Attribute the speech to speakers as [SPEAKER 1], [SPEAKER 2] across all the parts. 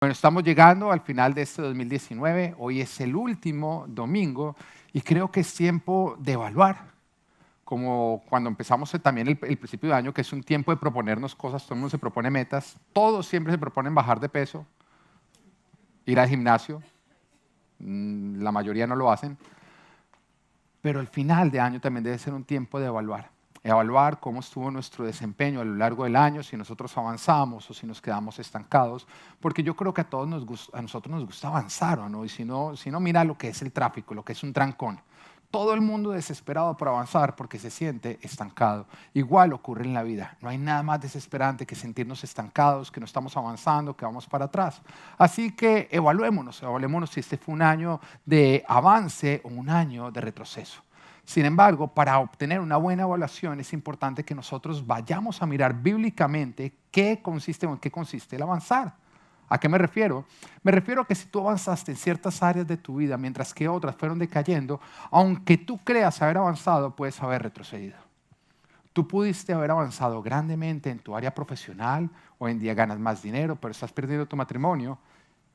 [SPEAKER 1] Bueno, estamos llegando al final de este 2019. Hoy es el último domingo y creo que es tiempo de evaluar. Como cuando empezamos también el principio de año, que es un tiempo de proponernos cosas, todo el mundo se propone metas, todos siempre se proponen bajar de peso, ir al gimnasio, la mayoría no lo hacen, pero el final de año también debe ser un tiempo de evaluar. Evaluar cómo estuvo nuestro desempeño a lo largo del año, si nosotros avanzamos o si nos quedamos estancados, porque yo creo que a nosotros nos gusta avanzar, ¿o no? Y si no, mira lo que es el tráfico, lo que es un trancón. Todo el mundo desesperado por avanzar porque se siente estancado. Igual ocurre en la vida. No hay nada más desesperante que sentirnos estancados, que no estamos avanzando, que vamos para atrás. Así que evaluémonos si este fue un año de avance o un año de retroceso. Sin embargo, para obtener una buena evaluación es importante que nosotros vayamos a mirar bíblicamente en qué consiste el avanzar. ¿A qué me refiero? Me refiero a que si tú avanzaste en ciertas áreas de tu vida mientras que otras fueron decayendo, aunque tú creas haber avanzado, puedes haber retrocedido. Tú pudiste haber avanzado grandemente en tu área profesional, hoy en día ganas más dinero, pero estás perdiendo tu matrimonio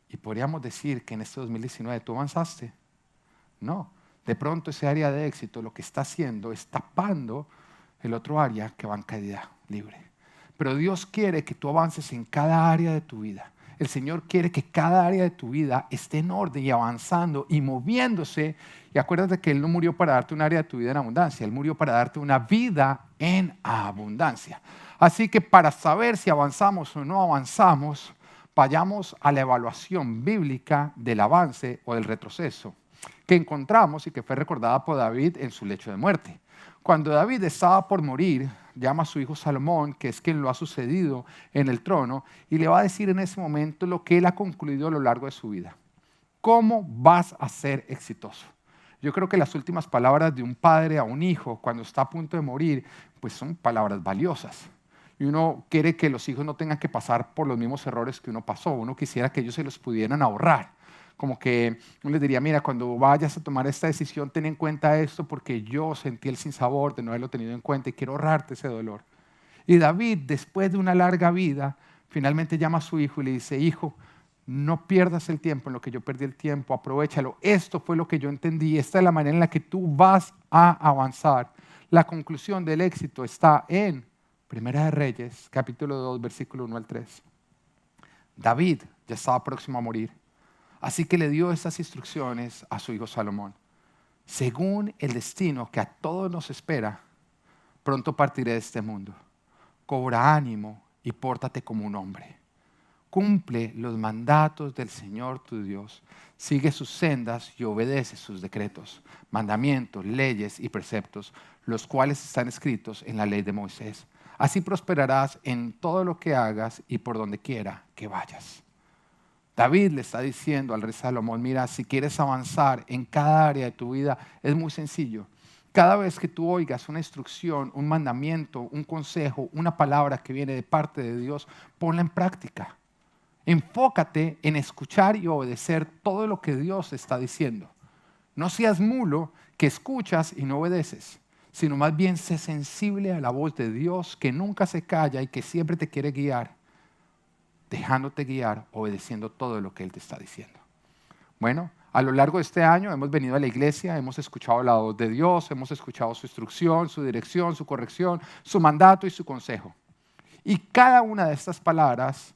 [SPEAKER 1] y podríamos decir que en este 2019 tú avanzaste. No, de pronto ese área de éxito lo que está haciendo es tapando el otro área que va en caída libre. Pero Dios quiere que tú avances en cada área de tu vida. El Señor quiere que cada área de tu vida esté en orden y avanzando y moviéndose. Y acuérdate que Él no murió para darte un área de tu vida en abundancia, Él murió para darte una vida en abundancia. Así que para saber si avanzamos o no avanzamos, vayamos a la evaluación bíblica del avance o del retroceso que encontramos y que fue recordada por David en su lecho de muerte. Cuando David estaba por morir, llama a su hijo Salomón, que es quien lo ha sucedido en el trono, y le va a decir en ese momento lo que él ha concluido a lo largo de su vida. ¿Cómo vas a ser exitoso? Yo creo que las últimas palabras de un padre a un hijo cuando está a punto de morir, pues son palabras valiosas. Y uno quiere que los hijos no tengan que pasar por los mismos errores que uno pasó. Uno quisiera que ellos se los pudieran ahorrar. Como que uno les diría, mira, cuando vayas a tomar esta decisión, ten en cuenta esto porque yo sentí el sinsabor de no haberlo tenido en cuenta y quiero ahorrarte ese dolor. Y David, después de una larga vida, finalmente llama a su hijo y le dice, hijo, no pierdas el tiempo en lo que yo perdí el tiempo, aprovéchalo. Esto fue lo que yo entendí, esta es la manera en la que tú vas a avanzar. La conclusión del éxito está en Primera de Reyes, capítulo 2, versículo 1 al 3. David ya estaba próximo a morir. Así que le dio estas instrucciones a su hijo Salomón. Según el destino que a todos nos espera, pronto partiré de este mundo. Cobra ánimo y pórtate como un hombre. Cumple los mandatos del Señor tu Dios. Sigue sus sendas y obedece sus decretos, mandamientos, leyes y preceptos, los cuales están escritos en la ley de Moisés. Así prosperarás en todo lo que hagas y por donde quiera que vayas. David le está diciendo al rey Salomón, mira, si quieres avanzar en cada área de tu vida, es muy sencillo. Cada vez que tú oigas una instrucción, un mandamiento, un consejo, una palabra que viene de parte de Dios, ponla en práctica. Enfócate en escuchar y obedecer todo lo que Dios está diciendo. No seas mulo que escuchas y no obedeces, sino más bien sé sensible a la voz de Dios que nunca se calla y que siempre te quiere guiar, dejándote guiar, obedeciendo todo lo que Él te está diciendo. Bueno, a lo largo de este año hemos venido a la iglesia, hemos escuchado la voz de Dios, hemos escuchado su instrucción, su dirección, su corrección, su mandato y su consejo. Y cada una de estas palabras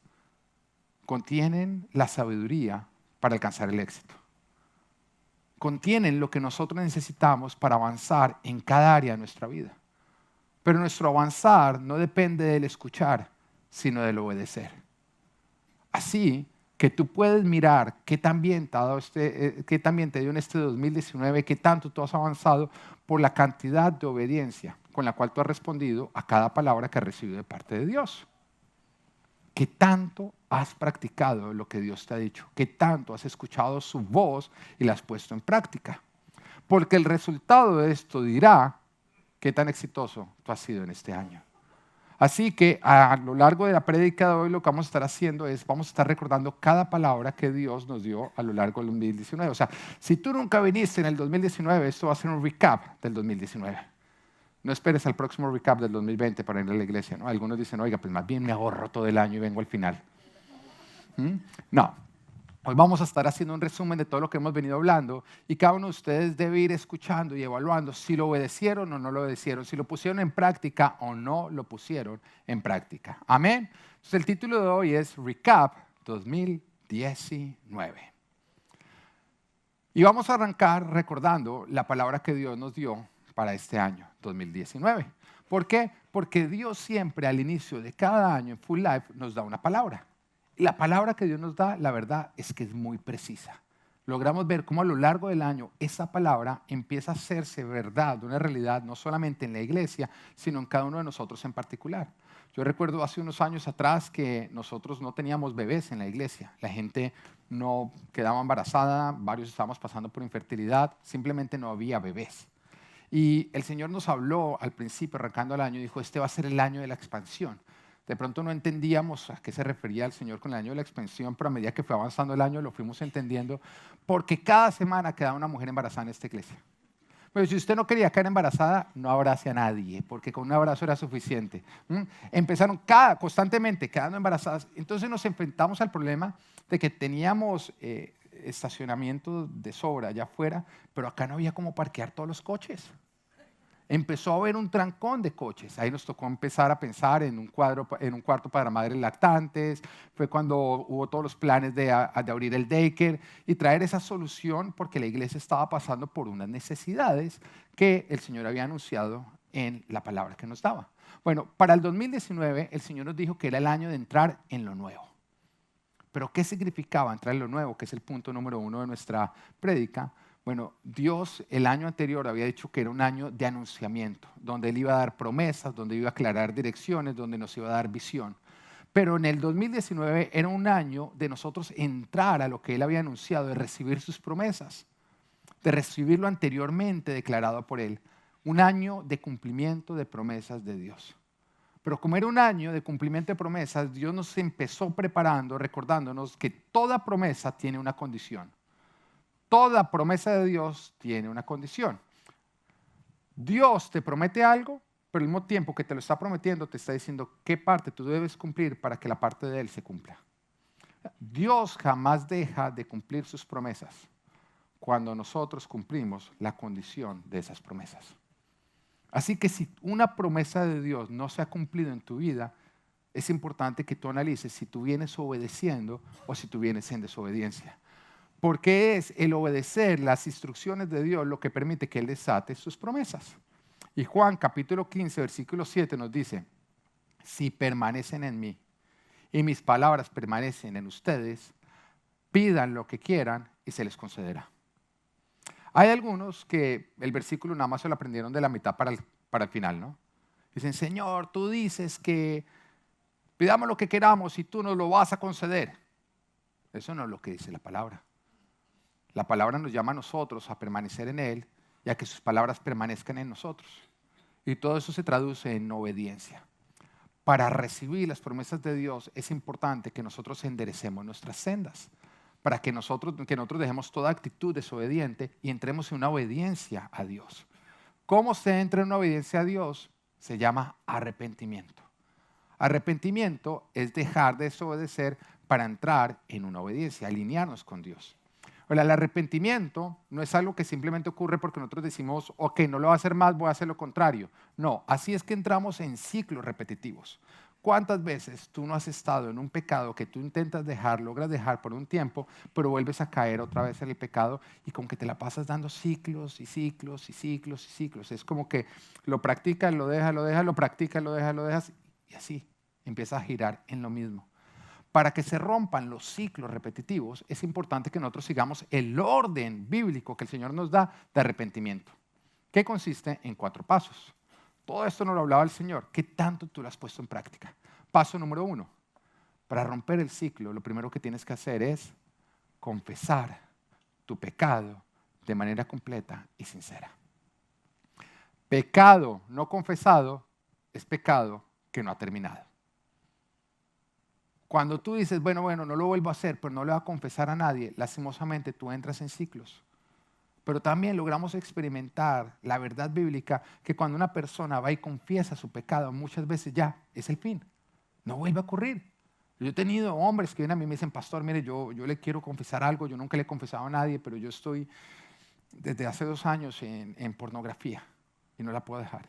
[SPEAKER 1] contienen la sabiduría para alcanzar el éxito. Contienen lo que nosotros necesitamos para avanzar en cada área de nuestra vida. Pero nuestro avanzar no depende del escuchar, sino del obedecer. Así que tú puedes mirar qué también te dio en este 2019, qué tanto tú has avanzado por la cantidad de obediencia con la cual tú has respondido a cada palabra que has recibido de parte de Dios. ¿Qué tanto has practicado lo que Dios te ha dicho? ¿Qué tanto has escuchado su voz y la has puesto en práctica? Porque el resultado de esto dirá qué tan exitoso tú has sido en este año. Así que a lo largo de la prédica de hoy lo que vamos a estar haciendo es, vamos a estar recordando cada palabra que Dios nos dio a lo largo del 2019. O sea, si tú nunca viniste en el 2019, esto va a ser un recap del 2019. No esperes al próximo recap del 2020 para ir a la iglesia, ¿no? Algunos dicen, oiga, pues más bien me ahorro todo el año y vengo al final. ¿Mm? No. Hoy vamos a estar haciendo un resumen de todo lo que hemos venido hablando y cada uno de ustedes debe ir escuchando y evaluando si lo obedecieron o no lo obedecieron, si lo pusieron en práctica o no lo pusieron en práctica. Amén. Entonces el título de hoy es Recap 2019. Y vamos a arrancar recordando la palabra que Dios nos dio para este año 2019. ¿Por qué? Porque Dios siempre al inicio de cada año en Full Life nos da una palabra. La palabra que Dios nos da, la verdad, es que es muy precisa. Logramos ver cómo a lo largo del año esa palabra empieza a hacerse verdad, una realidad, no solamente en la iglesia, sino en cada uno de nosotros en particular. Yo recuerdo hace unos años atrás que nosotros no teníamos bebés en la iglesia. La gente no quedaba embarazada, varios estábamos pasando por infertilidad, simplemente no había bebés. Y el Señor nos habló al principio, arrancando el año, y dijo, este va a ser el año de la expansión. De pronto no entendíamos a qué se refería el Señor con el año de la expansión, pero a medida que fue avanzando el año lo fuimos entendiendo, porque cada semana quedaba una mujer embarazada en esta iglesia. Pero si usted no quería quedar embarazada, no abrace a nadie, porque con un abrazo era suficiente. Empezaron constantemente quedando embarazadas. Entonces nos enfrentamos al problema de que teníamos estacionamiento de sobra allá afuera, pero acá no había cómo parquear todos los coches. Empezó a haber un trancón de coches. Ahí nos tocó empezar a pensar en un cuarto para madres lactantes. Fue cuando hubo todos los planes de abrir el daycare y traer esa solución porque la iglesia estaba pasando por unas necesidades que el Señor había anunciado en la palabra que nos daba. Bueno, para el 2019 el Señor nos dijo que era el año de entrar en lo nuevo. Pero ¿qué significaba entrar en lo nuevo? Que es el punto número 1 de nuestra prédica. Bueno, Dios el año anterior había dicho que era un año de anunciamiento, donde Él iba a dar promesas, donde iba a aclarar direcciones, donde nos iba a dar visión. Pero en el 2019 era un año de nosotros entrar a lo que Él había anunciado, de recibir sus promesas, de recibir lo anteriormente declarado por Él. Un año de cumplimiento de promesas de Dios. Pero como era un año de cumplimiento de promesas, Dios nos empezó preparando, recordándonos que toda promesa tiene una condición. Toda promesa de Dios tiene una condición. Dios te promete algo, pero al mismo tiempo que te lo está prometiendo, te está diciendo qué parte tú debes cumplir para que la parte de Él se cumpla. Dios jamás deja de cumplir sus promesas cuando nosotros cumplimos la condición de esas promesas. Así que si una promesa de Dios no se ha cumplido en tu vida, es importante que tú analices si tú vienes obedeciendo o si tú vienes en desobediencia. Porque es el obedecer las instrucciones de Dios lo que permite que Él desate sus promesas. Y Juan capítulo 15, versículo 7 nos dice, si permanecen en mí y mis palabras permanecen en ustedes, pidan lo que quieran y se les concederá. Hay algunos que el versículo nada más se lo aprendieron de la mitad para el final, ¿no? Dicen, Señor, tú dices que pidamos lo que queramos y tú nos lo vas a conceder. Eso no es lo que dice la palabra. La palabra nos llama a nosotros a permanecer en Él y a que sus palabras permanezcan en nosotros. Y todo eso se traduce en obediencia. Para recibir las promesas de Dios es importante que nosotros enderecemos nuestras sendas, para que nosotros dejemos toda actitud desobediente y entremos en una obediencia a Dios. ¿Cómo se entra en una obediencia a Dios? Se llama arrepentimiento. Arrepentimiento es dejar de desobedecer para entrar en una obediencia, alinearnos con Dios. Ahora, el arrepentimiento no es algo que simplemente ocurre porque nosotros decimos, ok, no lo voy a hacer más, voy a hacer lo contrario. No, así es que entramos en ciclos repetitivos. ¿Cuántas veces tú no has estado en un pecado que tú intentas dejar, logras dejar por un tiempo, pero vuelves a caer otra vez en el pecado y como que te la pasas dando ciclos y ciclos y ciclos y ciclos? Es como que lo practicas, lo dejas, lo practicas, lo dejas y así empieza a girar en lo mismo. Para que se rompan los ciclos repetitivos, es importante que nosotros sigamos el orden bíblico que el Señor nos da de arrepentimiento, que consiste en 4 pasos. Todo esto nos lo hablaba el Señor. ¿Qué tanto tú lo has puesto en práctica? Paso número 1. Para romper el ciclo, lo primero que tienes que hacer es confesar tu pecado de manera completa y sincera. Pecado no confesado es pecado que no ha terminado. Cuando tú dices, bueno, no lo vuelvo a hacer, pero no le voy a confesar a nadie, lastimosamente tú entras en ciclos. Pero también logramos experimentar la verdad bíblica que cuando una persona va y confiesa su pecado, muchas veces ya es el fin. No vuelve a ocurrir. Yo he tenido hombres que vienen a mí y me dicen, pastor, mire, yo le quiero confesar algo, yo nunca le he confesado a nadie, pero yo estoy desde hace 2 años en pornografía y no la puedo dejar.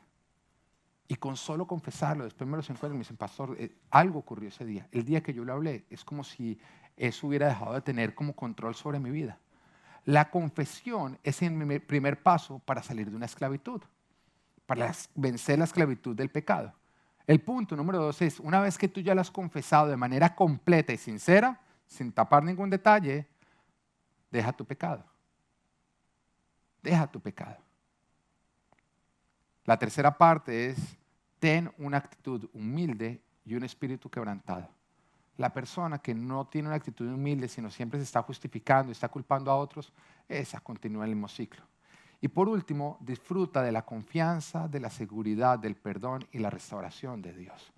[SPEAKER 1] Y con solo confesarlo, después me los encuentro y me dicen, pastor, algo ocurrió ese día. El día que yo le hablé, es como si eso hubiera dejado de tener como control sobre mi vida. La confesión es el primer paso para salir de una esclavitud, para vencer la esclavitud del pecado. El punto número 2 es, una vez que tú ya lo has confesado de manera completa y sincera, sin tapar ningún detalle, deja tu pecado. Deja tu pecado. La tercera parte es, ten una actitud humilde y un espíritu quebrantado. La persona que no tiene una actitud humilde, sino siempre se está justificando y está culpando a otros, esa continúa el mismo ciclo. Y por último, disfruta de la confianza, de la seguridad, del perdón y la restauración de Dios.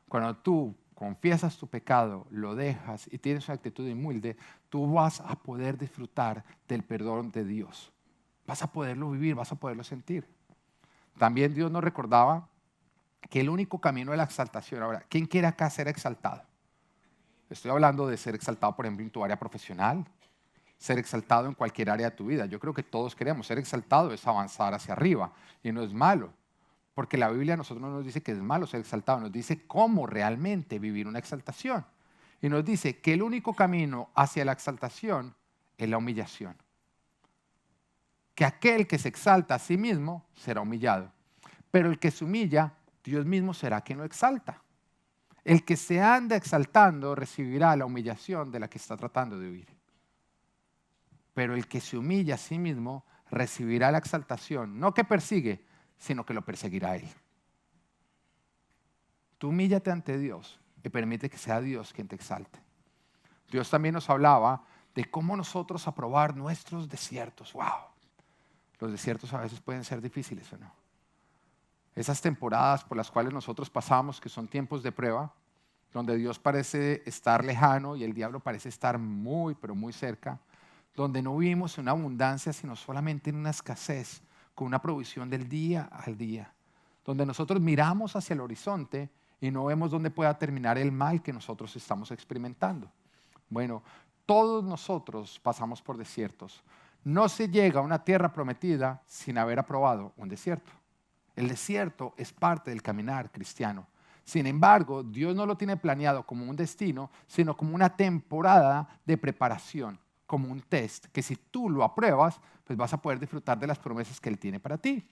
[SPEAKER 1] Cuando tú confiesas tu pecado, lo dejas y tienes una actitud humilde, tú vas a poder disfrutar del perdón de Dios. Vas a poderlo vivir, vas a poderlo sentir. También Dios nos recordaba que el único camino de la exaltación, ahora, ¿quién quiere acá ser exaltado? Estoy hablando de ser exaltado, por ejemplo, en tu área profesional, ser exaltado en cualquier área de tu vida. Yo creo que todos queremos. Ser exaltado es avanzar hacia arriba y no es malo, porque la Biblia a nosotros no nos dice que es malo ser exaltado, nos dice cómo realmente vivir una exaltación. Y nos dice que el único camino hacia la exaltación es la humillación. Que aquel que se exalta a sí mismo será humillado, pero el que se humilla, Dios mismo será quien lo exalta. El que se anda exaltando recibirá la humillación de la que está tratando de huir. Pero el que se humilla a sí mismo recibirá la exaltación, no que persigue, sino que lo perseguirá a él. Tú humíllate ante Dios y permite que sea Dios quien te exalte. Dios también nos hablaba de cómo nosotros aprobar nuestros desiertos. ¡Wow! Los desiertos a veces pueden ser difíciles, ¿o no? Esas temporadas por las cuales nosotros pasamos, que son tiempos de prueba, donde Dios parece estar lejano y el diablo parece estar muy, pero muy cerca, donde no vivimos en una abundancia, sino solamente en una escasez, con una provisión del día al día, donde nosotros miramos hacia el horizonte y no vemos dónde pueda terminar el mal que nosotros estamos experimentando. Bueno, todos nosotros pasamos por desiertos. No se llega a una tierra prometida sin haber aprobado un desierto. El desierto es parte del caminar cristiano. Sin embargo, Dios no lo tiene planeado como un destino, sino como una temporada de preparación, como un test, que si tú lo apruebas, pues vas a poder disfrutar de las promesas que Él tiene para ti.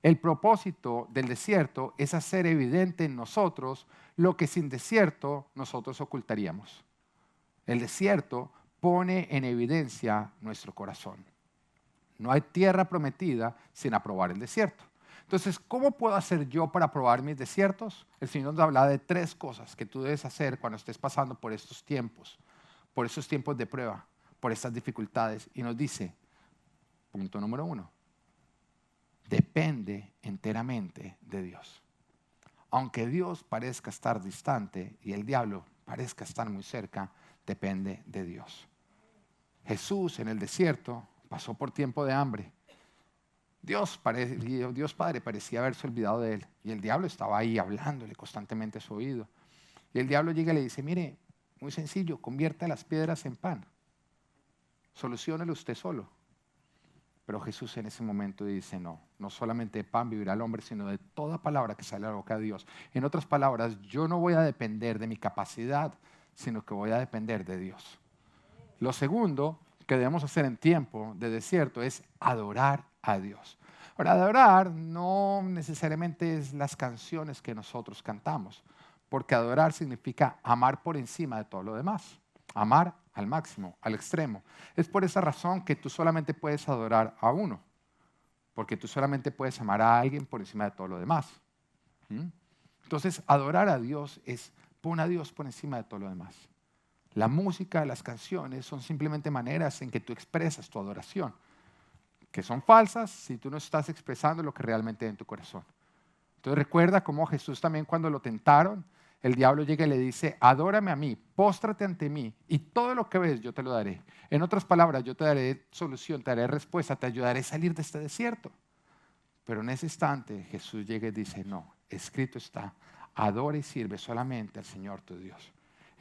[SPEAKER 1] El propósito del desierto es hacer evidente en nosotros lo que sin desierto nosotros ocultaríamos. El desierto pone en evidencia nuestro corazón. No hay tierra prometida sin aprobar el desierto. Entonces, ¿cómo puedo hacer yo para aprobar mis desiertos? El Señor nos habla de 3 cosas que tú debes hacer cuando estés pasando por estos tiempos de prueba, por estas dificultades. Y nos dice, punto número 1, depende enteramente de Dios. Aunque Dios parezca estar distante y el diablo parezca estar muy cerca, depende de Dios. Jesús en el desierto pasó por tiempo de hambre. Dios Padre parecía haberse olvidado de él y el diablo estaba ahí hablándole constantemente a su oído. Y el diablo llega y le dice, mire, muy sencillo, convierta las piedras en pan. Soluciónelo usted solo. Pero Jesús en ese momento dice, no solamente de pan vivirá el hombre, sino de toda palabra que sale de la boca de Dios. En otras palabras, yo no voy a depender de mi capacidad, sino que voy a depender de Dios. Lo segundo que debemos hacer en tiempo de desierto es adorar a Dios. Ahora, adorar no necesariamente es las canciones que nosotros cantamos, porque adorar significa amar por encima de todo lo demás. Amar al máximo, al extremo. Es por esa razón que tú solamente puedes adorar a uno, porque tú solamente puedes amar a alguien por encima de todo lo demás. Entonces, adorar a Dios es pon a Dios por encima de todo lo demás. La música, las canciones son simplemente maneras en que tú expresas tu adoración, que son falsas si tú no estás expresando lo que realmente hay en tu corazón. Entonces recuerda cómo Jesús también cuando lo tentaron, el diablo llega y le dice, adórame a mí, póstrate ante mí y todo lo que ves yo te lo daré. En otras palabras, yo te daré solución, te daré respuesta, te ayudaré a salir de este desierto. Pero en ese instante Jesús llega y dice, no, escrito está, adora y sirve solamente al Señor tu Dios.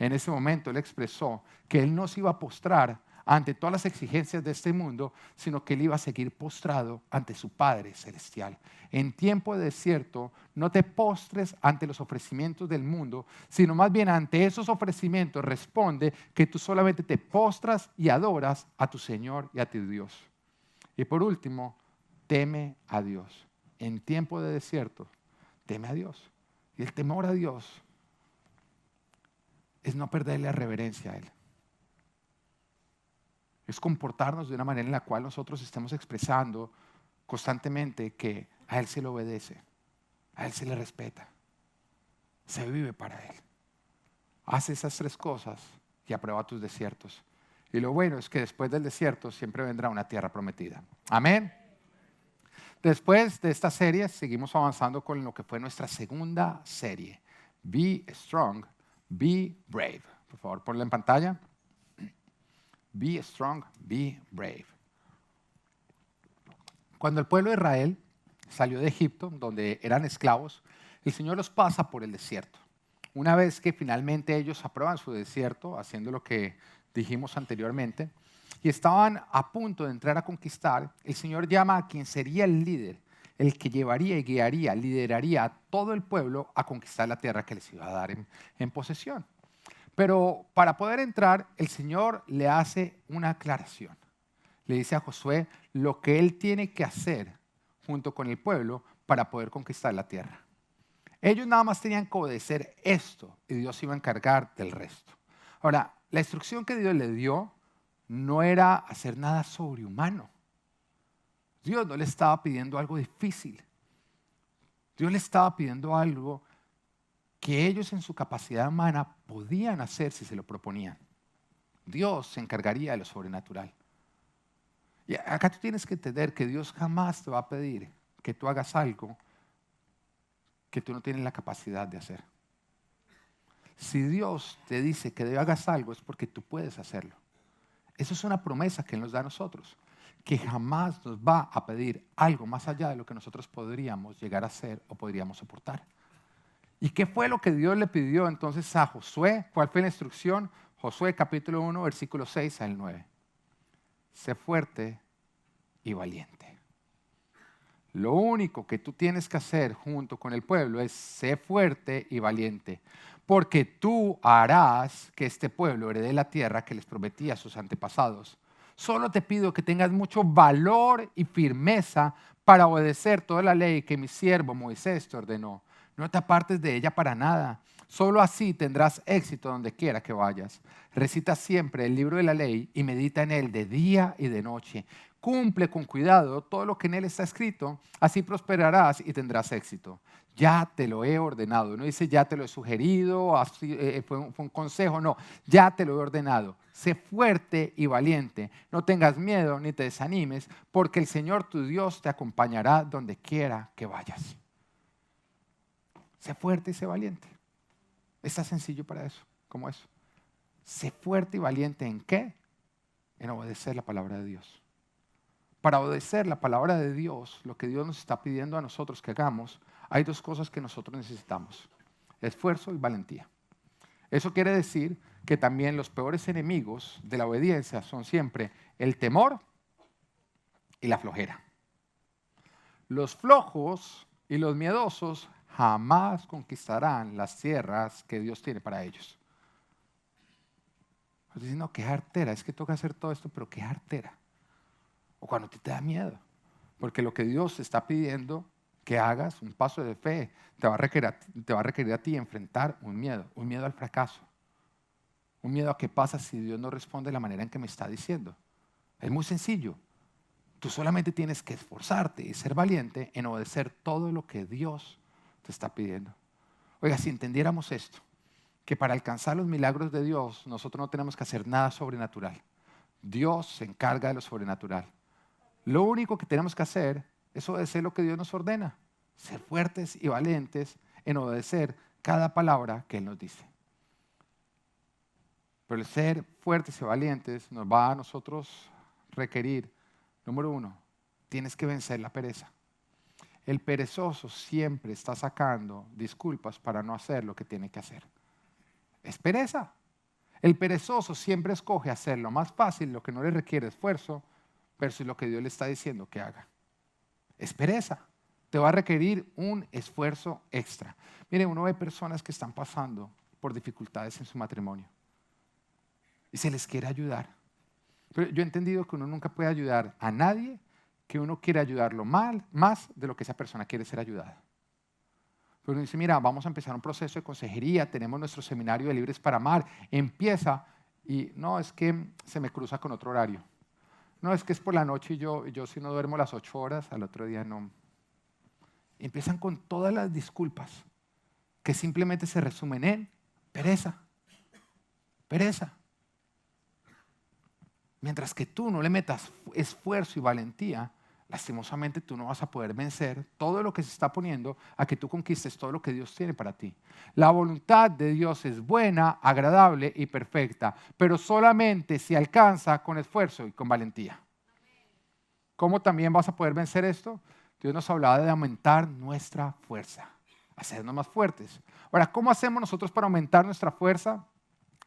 [SPEAKER 1] En ese momento Él expresó que Él no se iba a postrar ante todas las exigencias de este mundo, sino que Él iba a seguir postrado ante su Padre Celestial. En tiempo de desierto, no te postres ante los ofrecimientos del mundo, sino más bien ante esos ofrecimientos responde que tú solamente te postras y adoras a tu Señor y a tu Dios. Y por último, teme a Dios. En tiempo de desierto, teme a Dios. Y el temor a Dios es no perderle la reverencia a Él. Es comportarnos de una manera en la cual nosotros estemos expresando constantemente que a Él se le obedece, a Él se le respeta, se vive para Él. Haz esas tres cosas y aprueba tus desiertos. Y lo bueno es que después del desierto siempre vendrá una tierra prometida. Amén. Después de esta serie seguimos avanzando con lo que fue nuestra segunda serie. Be strong, be brave. Por favor, ponla en pantalla. Be strong, be brave. Cuando el pueblo de Israel salió de Egipto, donde eran esclavos, el Señor los pasa por el desierto. Una vez que finalmente ellos aprueban su desierto, haciendo lo que dijimos anteriormente, y estaban a punto de entrar a conquistar, el Señor llama a quien sería el líder, el que llevaría y guiaría, lideraría a todo el pueblo a conquistar la tierra que les iba a dar en posesión. Pero para poder entrar, el Señor le hace una aclaración. Le dice a Josué lo que él tiene que hacer junto con el pueblo para poder conquistar la tierra. Ellos nada más tenían que obedecer esto y Dios se iba a encargar del resto. Ahora, la instrucción que Dios le dio no era hacer nada sobrehumano. Dios no le estaba pidiendo algo difícil. Dios le estaba pidiendo algo que ellos en su capacidad humana podían hacer si se lo proponían. Dios se encargaría de lo sobrenatural. Y acá tú tienes que entender que Dios jamás te va a pedir que tú hagas algo que tú no tienes la capacidad de hacer. Si Dios te dice que hagas algo es porque tú puedes hacerlo. Eso es una promesa que Él nos da a nosotros, que jamás nos va a pedir algo más allá de lo que nosotros podríamos llegar a hacer o podríamos soportar. ¿Y qué fue lo que Dios le pidió entonces a Josué? ¿Cuál fue la instrucción? Josué capítulo 1, versículo 6 al 9. Sé fuerte y valiente. Lo único que tú tienes que hacer junto con el pueblo es ser fuerte y valiente, porque tú harás que este pueblo herede la tierra que les prometí a sus antepasados. Solo te pido que tengas mucho valor y firmeza para obedecer toda la ley que mi siervo Moisés te ordenó. No te apartes de ella para nada. Solo así tendrás éxito donde quiera que vayas. Recita siempre el libro de la ley y medita en él de día y de noche. Cumple con cuidado todo lo que en él está escrito, así prosperarás y tendrás éxito. Ya te lo he ordenado. No dice ya te lo he sugerido, así, fue un consejo, no. Ya te lo he ordenado. Sé fuerte y valiente. No tengas miedo ni te desanimes, porque el Señor tu Dios te acompañará donde quiera que vayas. Sé fuerte y sé valiente. Está sencillo para eso, como eso. Sé fuerte y valiente ¿en qué? En obedecer la palabra de Dios. Para obedecer la palabra de Dios, lo que Dios nos está pidiendo a nosotros que hagamos, hay dos cosas que nosotros necesitamos: esfuerzo y valentía. Eso quiere decir que también los peores enemigos de la obediencia son siempre el temor y la flojera. Los flojos y los miedosos jamás conquistarán las tierras que Dios tiene para ellos. Dicen, no, qué artera, es que toca hacer todo esto, pero qué artera. O cuando te da miedo, porque lo que Dios te está pidiendo que hagas, un paso de fe, te va a requerir a ti enfrentar un miedo al fracaso, un miedo a qué pasa si Dios no responde de la manera en que me está diciendo. Es muy sencillo. Tú solamente tienes que esforzarte y ser valiente en obedecer todo lo que Dios te está pidiendo. Oiga, si entendiéramos esto, que para alcanzar los milagros de Dios nosotros no tenemos que hacer nada sobrenatural. Dios se encarga de lo sobrenatural. Lo único que tenemos que hacer es obedecer lo que Dios nos ordena. Ser fuertes y valientes en obedecer cada palabra que Él nos dice. Pero el ser fuertes y valientes nos va a nosotros requerir, número uno, tienes que vencer la pereza. El perezoso siempre está sacando disculpas para no hacer lo que tiene que hacer. Es pereza. El perezoso siempre escoge hacer lo más fácil, lo que no le requiere esfuerzo, versus lo que Dios le está diciendo que haga. Es pereza. Te va a requerir un esfuerzo extra. Mire, uno ve personas que están pasando por dificultades en su matrimonio y se les quiere ayudar. Pero yo he entendido que uno nunca puede ayudar a nadie, que uno quiere ayudarlo más de lo que esa persona quiere ser ayudada. Pero uno dice, mira, vamos a empezar un proceso de consejería, tenemos nuestro seminario de Libres para Amar, empieza y no, es que se me cruza con otro horario. No, es que es por la noche y yo si no duermo las 8 horas, al otro día no. Empiezan con todas las disculpas que simplemente se resumen en pereza, pereza. Mientras que tú no le metas esfuerzo y valentía, lastimosamente tú no vas a poder vencer todo lo que se está poniendo a que tú conquistes todo lo que Dios tiene para ti. La voluntad de Dios es buena, agradable y perfecta, pero solamente se alcanza con esfuerzo y con valentía. ¿Cómo también vas a poder vencer esto? Dios nos hablaba de aumentar nuestra fuerza, hacernos más fuertes. Ahora, ¿cómo hacemos nosotros para aumentar nuestra fuerza?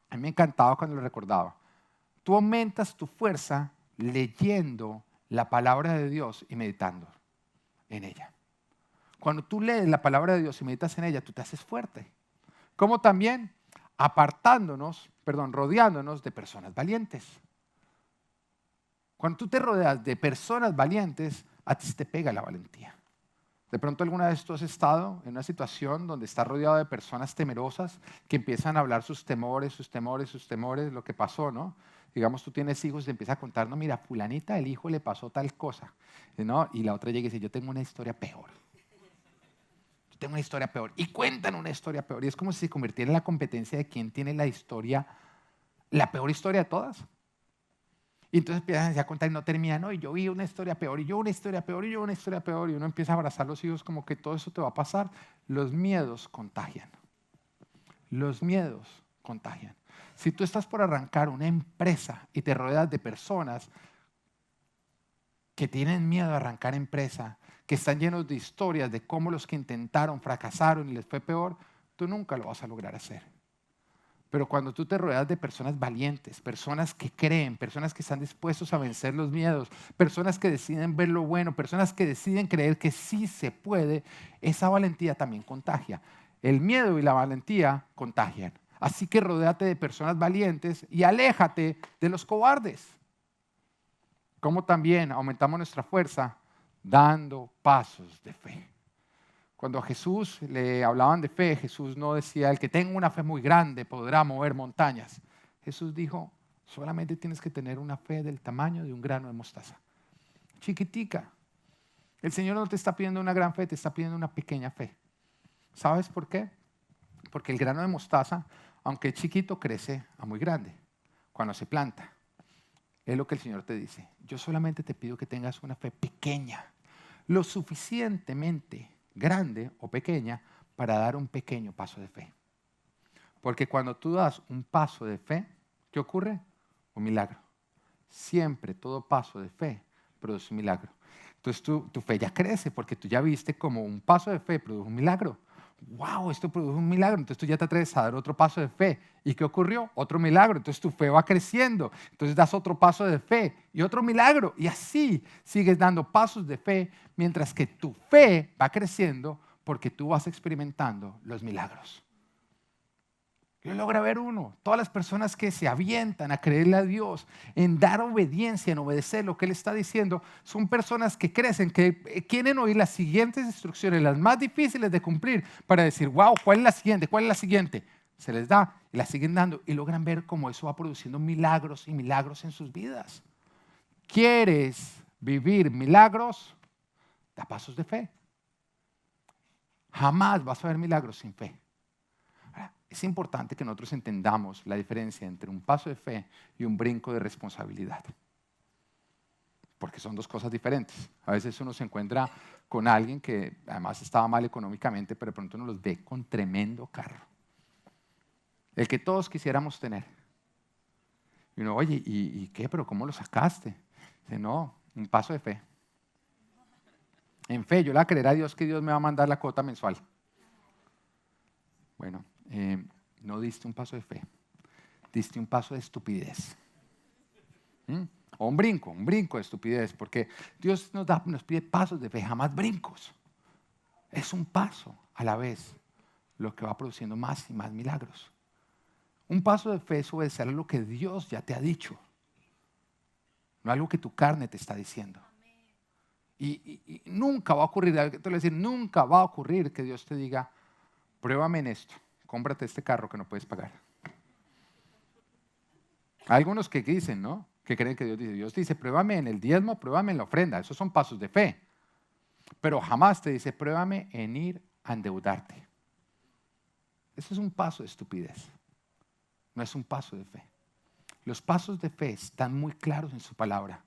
[SPEAKER 1] A mí me encantaba cuando lo recordaba. Tú aumentas tu fuerza leyendo la palabra de Dios y meditando en ella. Cuando tú lees la palabra de Dios y meditas en ella, tú te haces fuerte. Como también rodeándonos de personas valientes. Cuando tú te rodeas de personas valientes, a ti se te pega la valentía. De pronto alguna vez tú has estado en una situación donde estás rodeado de personas temerosas que empiezan a hablar sus temores, lo que pasó, ¿no? Digamos, tú tienes hijos y te empiezas a contar, no, mira, fulanita, el hijo le pasó tal cosa, ¿no? Y la otra llega y dice, yo tengo una historia peor. Yo tengo una historia peor. Y cuentan una historia peor. Y es como si se convirtiera en la competencia de quién tiene la historia, la peor historia de todas. Y entonces empiezan a contar y no terminan, no, y yo vi una historia peor, y yo una historia peor, y yo una historia peor, y uno empieza a abrazar a los hijos como que todo eso te va a pasar. Los miedos contagian. Los miedos contagian. Si tú estás por arrancar una empresa y te rodeas de personas que tienen miedo de arrancar empresa, que están llenos de historias de cómo los que intentaron fracasaron y les fue peor, tú nunca lo vas a lograr hacer. Pero cuando tú te rodeas de personas valientes, personas que creen, personas que están dispuestos a vencer los miedos, personas que deciden ver lo bueno, personas que deciden creer que sí se puede, esa valentía también contagia. El miedo y la valentía contagian. Así que rodéate de personas valientes y aléjate de los cobardes. Como también aumentamos nuestra fuerza dando pasos de fe. Cuando a Jesús le hablaban de fe, Jesús no decía, el que tenga una fe muy grande podrá mover montañas. Jesús dijo, solamente tienes que tener una fe del tamaño de un grano de mostaza. Chiquitica. El Señor no te está pidiendo una gran fe, te está pidiendo una pequeña fe. ¿Sabes por qué? Porque el grano de mostaza, aunque es chiquito, crece a muy grande cuando se planta. Es lo que el Señor te dice. Yo solamente te pido que tengas una fe pequeña, lo suficientemente grande o pequeña para dar un pequeño paso de fe. Porque cuando tú das un paso de fe, ¿qué ocurre? Un milagro. Siempre todo paso de fe produce un milagro. Entonces tu fe ya crece porque tú ya viste como un paso de fe produjo un milagro. ¡Wow! Esto produjo un milagro. Entonces tú ya te atreves a dar otro paso de fe. ¿Y qué ocurrió? Otro milagro. Entonces tu fe va creciendo. Entonces das otro paso de fe y otro milagro. Y así sigues dando pasos de fe mientras que tu fe va creciendo porque tú vas experimentando los milagros. Yo logra ver uno, todas las personas que se avientan a creerle a Dios, en dar obediencia, en obedecer lo que Él está diciendo, son personas que crecen, que quieren oír las siguientes instrucciones, las más difíciles de cumplir, para decir, wow, ¿cuál es la siguiente? ¿Cuál es la siguiente? Se les da y la siguen dando y logran ver cómo eso va produciendo milagros y milagros en sus vidas. ¿Quieres vivir milagros? Da pasos de fe. Jamás vas a ver milagros sin fe. Es importante que nosotros entendamos la diferencia entre un paso de fe y un brinco de responsabilidad. Porque son dos cosas diferentes. A veces uno se encuentra con alguien que además estaba mal económicamente, pero de pronto uno los ve con tremendo carro. El que todos quisiéramos tener. Y uno, oye, ¿y qué? ¿Pero cómo lo sacaste? Dice, no, un paso de fe. En fe, yo le voy a creer a Dios que Dios me va a mandar la cuota mensual. Bueno, no diste un paso de fe. diste un paso de estupidez. O un brinco de estupidez, porque Dios nos pide pasos de fe, jamás brincos. Es un paso a la vez lo que va produciendo más y más milagros. Un paso de fe es obedecer lo que Dios ya te ha dicho, no algo que tu carne te está diciendo. Y nunca va a ocurrir, te voy a decir, nunca va a ocurrir que Dios te diga, pruébame en esto, cómprate este carro que no puedes pagar. Hay algunos que dicen, ¿no? Que creen que Dios dice, pruébame en el diezmo, pruébame en la ofrenda. Esos son pasos de fe. Pero jamás te dice, pruébame en ir a endeudarte. Eso es un paso de estupidez. No es un paso de fe. Los pasos de fe están muy claros en su palabra.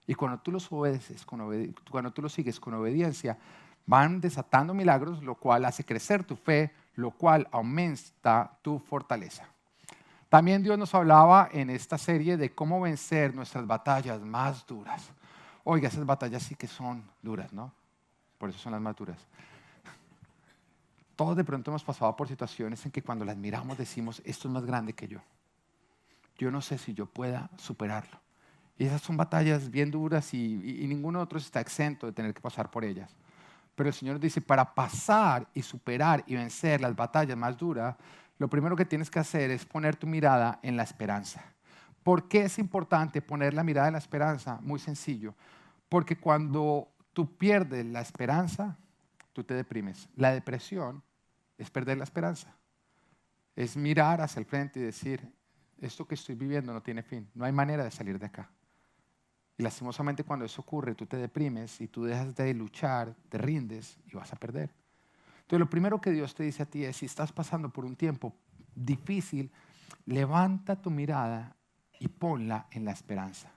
[SPEAKER 1] Y cuando tú los obedeces, cuando tú los sigues con obediencia, van desatando milagros, lo cual hace crecer tu fe, lo cual aumenta tu fortaleza. También Dios nos hablaba en esta serie de cómo vencer nuestras batallas más duras. Oiga, esas batallas sí que son duras, ¿no? Por eso son las más duras. Todos de pronto hemos pasado por situaciones en que cuando las miramos decimos, esto es más grande que yo. Yo no sé si yo pueda superarlo. Y esas son batallas bien duras y ninguno de nosotros está exento de tener que pasar por ellas. Pero el Señor dice, para pasar y superar y vencer las batallas más duras, lo primero que tienes que hacer es poner tu mirada en la esperanza. ¿Por qué es importante poner la mirada en la esperanza? Muy sencillo. Porque cuando tú pierdes la esperanza, tú te deprimes. La depresión es perder la esperanza. Es mirar hacia el frente y decir, esto que estoy viviendo no tiene fin. No hay manera de salir de acá. Y lastimosamente cuando eso ocurre, tú te deprimes y tú dejas de luchar, te rindes y vas a perder. Entonces lo primero que Dios te dice a ti es, si estás pasando por un tiempo difícil, levanta tu mirada y ponla en la esperanza.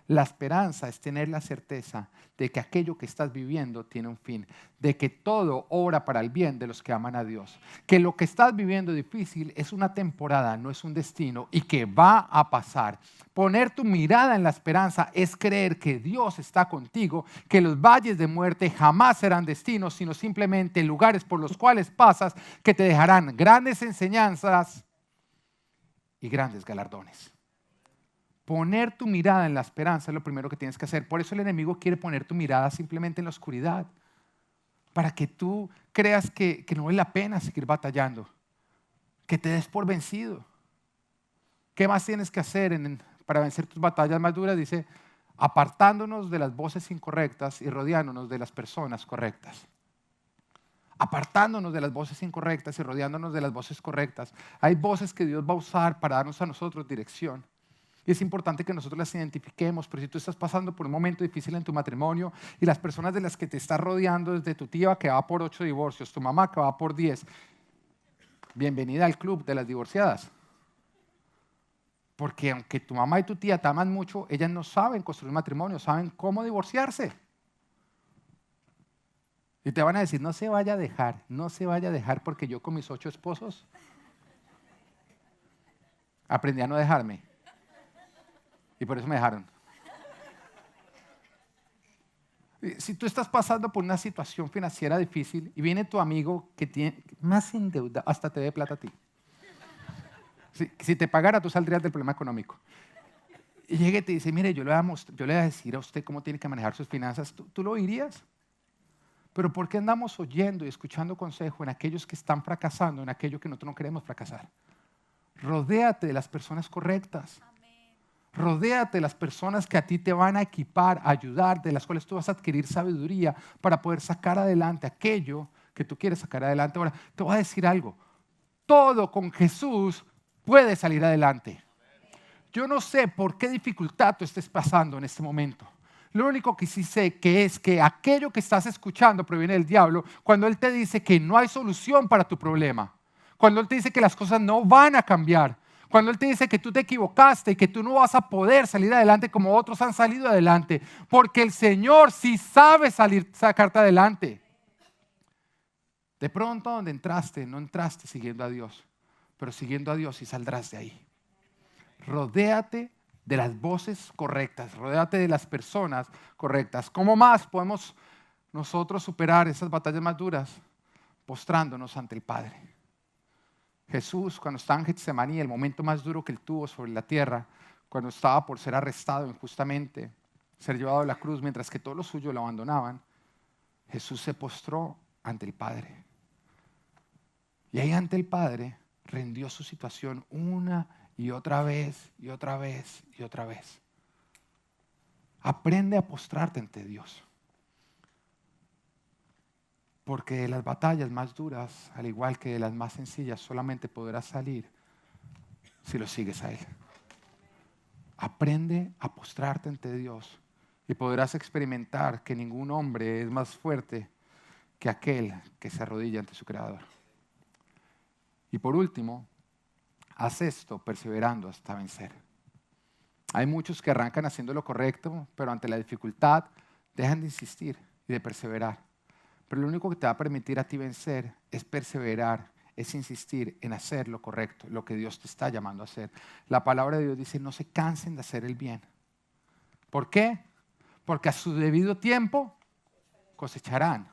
[SPEAKER 1] La esperanza es tener la certeza de que aquello que estás viviendo tiene un fin, de que todo obra para el bien de los que aman a Dios, que lo que estás viviendo difícil es una temporada, no es un destino y que va a pasar. Poner tu mirada en la esperanza es creer que Dios está contigo, que los valles de muerte jamás serán destinos, sino simplemente lugares por los cuales pasas que te dejarán grandes enseñanzas y grandes galardones. Poner tu mirada en la esperanza es lo primero que tienes que hacer. Por eso el enemigo quiere poner tu mirada simplemente en la oscuridad, para que tú creas que no vale la pena seguir batallando, que te des por vencido. ¿Qué más tienes que hacer para vencer tus batallas más duras? Dice, apartándonos de las voces incorrectas y rodeándonos de las personas correctas. Apartándonos de las voces incorrectas y rodeándonos de las voces correctas. Hay voces que Dios va a usar para darnos a nosotros dirección. Y es importante que nosotros las identifiquemos, pero si tú estás pasando por un momento difícil en tu matrimonio y las personas de las que te estás rodeando, desde tu tía que va por 8 divorcios, tu mamá que va por 10, bienvenida al club de las divorciadas. Porque aunque tu mamá y tu tía te aman mucho, ellas no saben construir un matrimonio, saben cómo divorciarse. Y te van a decir, no se vaya a dejar porque yo con mis 8 esposos aprendí a no dejarme. Y por eso me dejaron. Si tú estás pasando por una situación financiera difícil y viene tu amigo que tiene más endeudado, hasta te dé plata a ti. Si te pagara, tú saldrías del problema económico. Y llega y te dice, mire, yo le voy a decir a usted cómo tiene que manejar sus finanzas. ¿Tú lo oirías? Pero ¿por qué andamos oyendo y escuchando consejo en aquellos que están fracasando, en aquello que nosotros no queremos fracasar? Rodéate de las personas correctas. Rodéate de las personas que a ti te van a equipar, a ayudar, de las cuales tú vas a adquirir sabiduría para poder sacar adelante aquello que tú quieres sacar adelante. Ahora, te voy a decir algo. Todo con Jesús puede salir adelante. Yo no sé por qué dificultad tú estés pasando en este momento. Lo único que sí sé que es que aquello que estás escuchando proviene del diablo cuando él te dice que no hay solución para tu problema. Cuando él te dice que las cosas no van a cambiar. Cuando él te dice que tú te equivocaste y que tú no vas a poder salir adelante como otros han salido adelante, porque el Señor sí sabe sacarte adelante. De pronto donde entraste, no entraste siguiendo a Dios, pero siguiendo a Dios sí saldrás de ahí. Rodéate de las voces correctas, rodéate de las personas correctas. ¿Cómo más podemos nosotros superar esas batallas más duras? Postrándonos ante el Padre. Jesús, cuando estaba en Getsemaní, el momento más duro que él tuvo sobre la tierra, cuando estaba por ser arrestado injustamente, ser llevado a la cruz mientras que todos los suyos lo abandonaban, Jesús se postró ante el Padre. Y ahí ante el Padre rendió su situación una y otra vez, y otra vez, y otra vez. Aprende a postrarte ante Dios. Porque de las batallas más duras, al igual que de las más sencillas, solamente podrás salir si lo sigues a Él. Aprende a postrarte ante Dios y podrás experimentar que ningún hombre es más fuerte que aquel que se arrodilla ante su Creador. Y por último, haz esto perseverando hasta vencer. Hay muchos que arrancan haciendo lo correcto, pero ante la dificultad dejan de insistir y de perseverar. Pero lo único que te va a permitir a ti vencer es perseverar, es insistir en hacer lo correcto, lo que Dios te está llamando a hacer. La palabra de Dios dice, no se cansen de hacer el bien. ¿Por qué? Porque a su debido tiempo cosecharán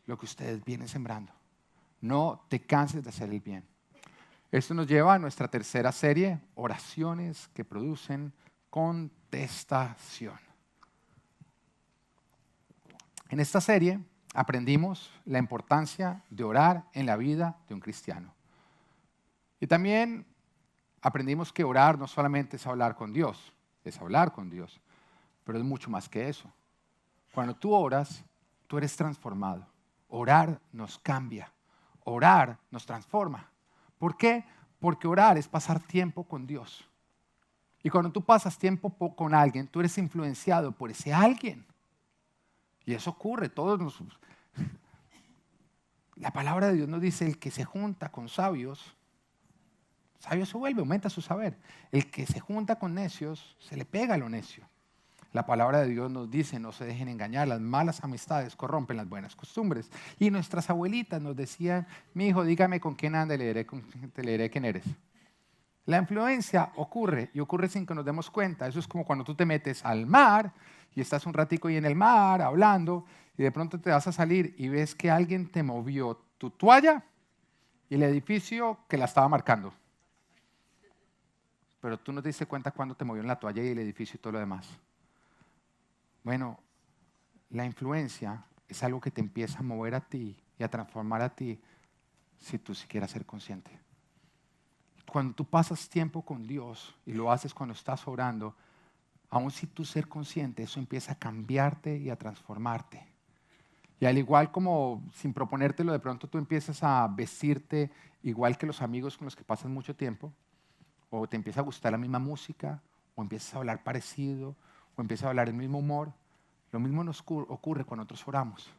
[SPEAKER 1] lo que ustedes vienen sembrando. No te canses de hacer el bien. Esto nos lleva a nuestra tercera serie, oraciones que producen contestación. En esta serie aprendimos la importancia de orar en la vida de un cristiano. Y también aprendimos que orar no solamente es hablar con Dios, es hablar con Dios, pero es mucho más que eso. Cuando tú oras, tú eres transformado. Orar nos cambia, orar nos transforma. ¿Por qué? Porque orar es pasar tiempo con Dios. Y cuando tú pasas tiempo con alguien, tú eres influenciado por ese alguien. Y eso ocurre, La palabra de Dios nos dice, el que se junta con sabios, sabio se vuelve, aumenta su saber. El que se junta con necios, se le pega a lo necio. La palabra de Dios nos dice, no se dejen engañar, las malas amistades corrompen las buenas costumbres. Y nuestras abuelitas nos decían, mi hijo, dígame con quién anda, te leeré quién eres. La influencia ocurre y ocurre sin que nos demos cuenta. Eso es como cuando tú te metes al mar y estás un ratico ahí en el mar hablando y de pronto te vas a salir y ves que alguien te movió tu toalla y el edificio que la estaba marcando. Pero tú no te diste cuenta cuando te movió la toalla y el edificio y todo lo demás. Bueno, la influencia es algo que te empieza a mover a ti y a transformar a ti si tú sí quieres ser consciente. Cuando tú pasas tiempo con Dios y lo haces cuando estás orando, aun si tú ser consciente, eso empieza a cambiarte y a transformarte. Y al igual como sin proponértelo, de pronto tú empiezas a vestirte igual que los amigos con los que pasas mucho tiempo, o te empieza a gustar la misma música, o empiezas a hablar parecido, o empiezas a hablar el mismo humor. Lo mismo nos ocurre cuando nosotros oramos.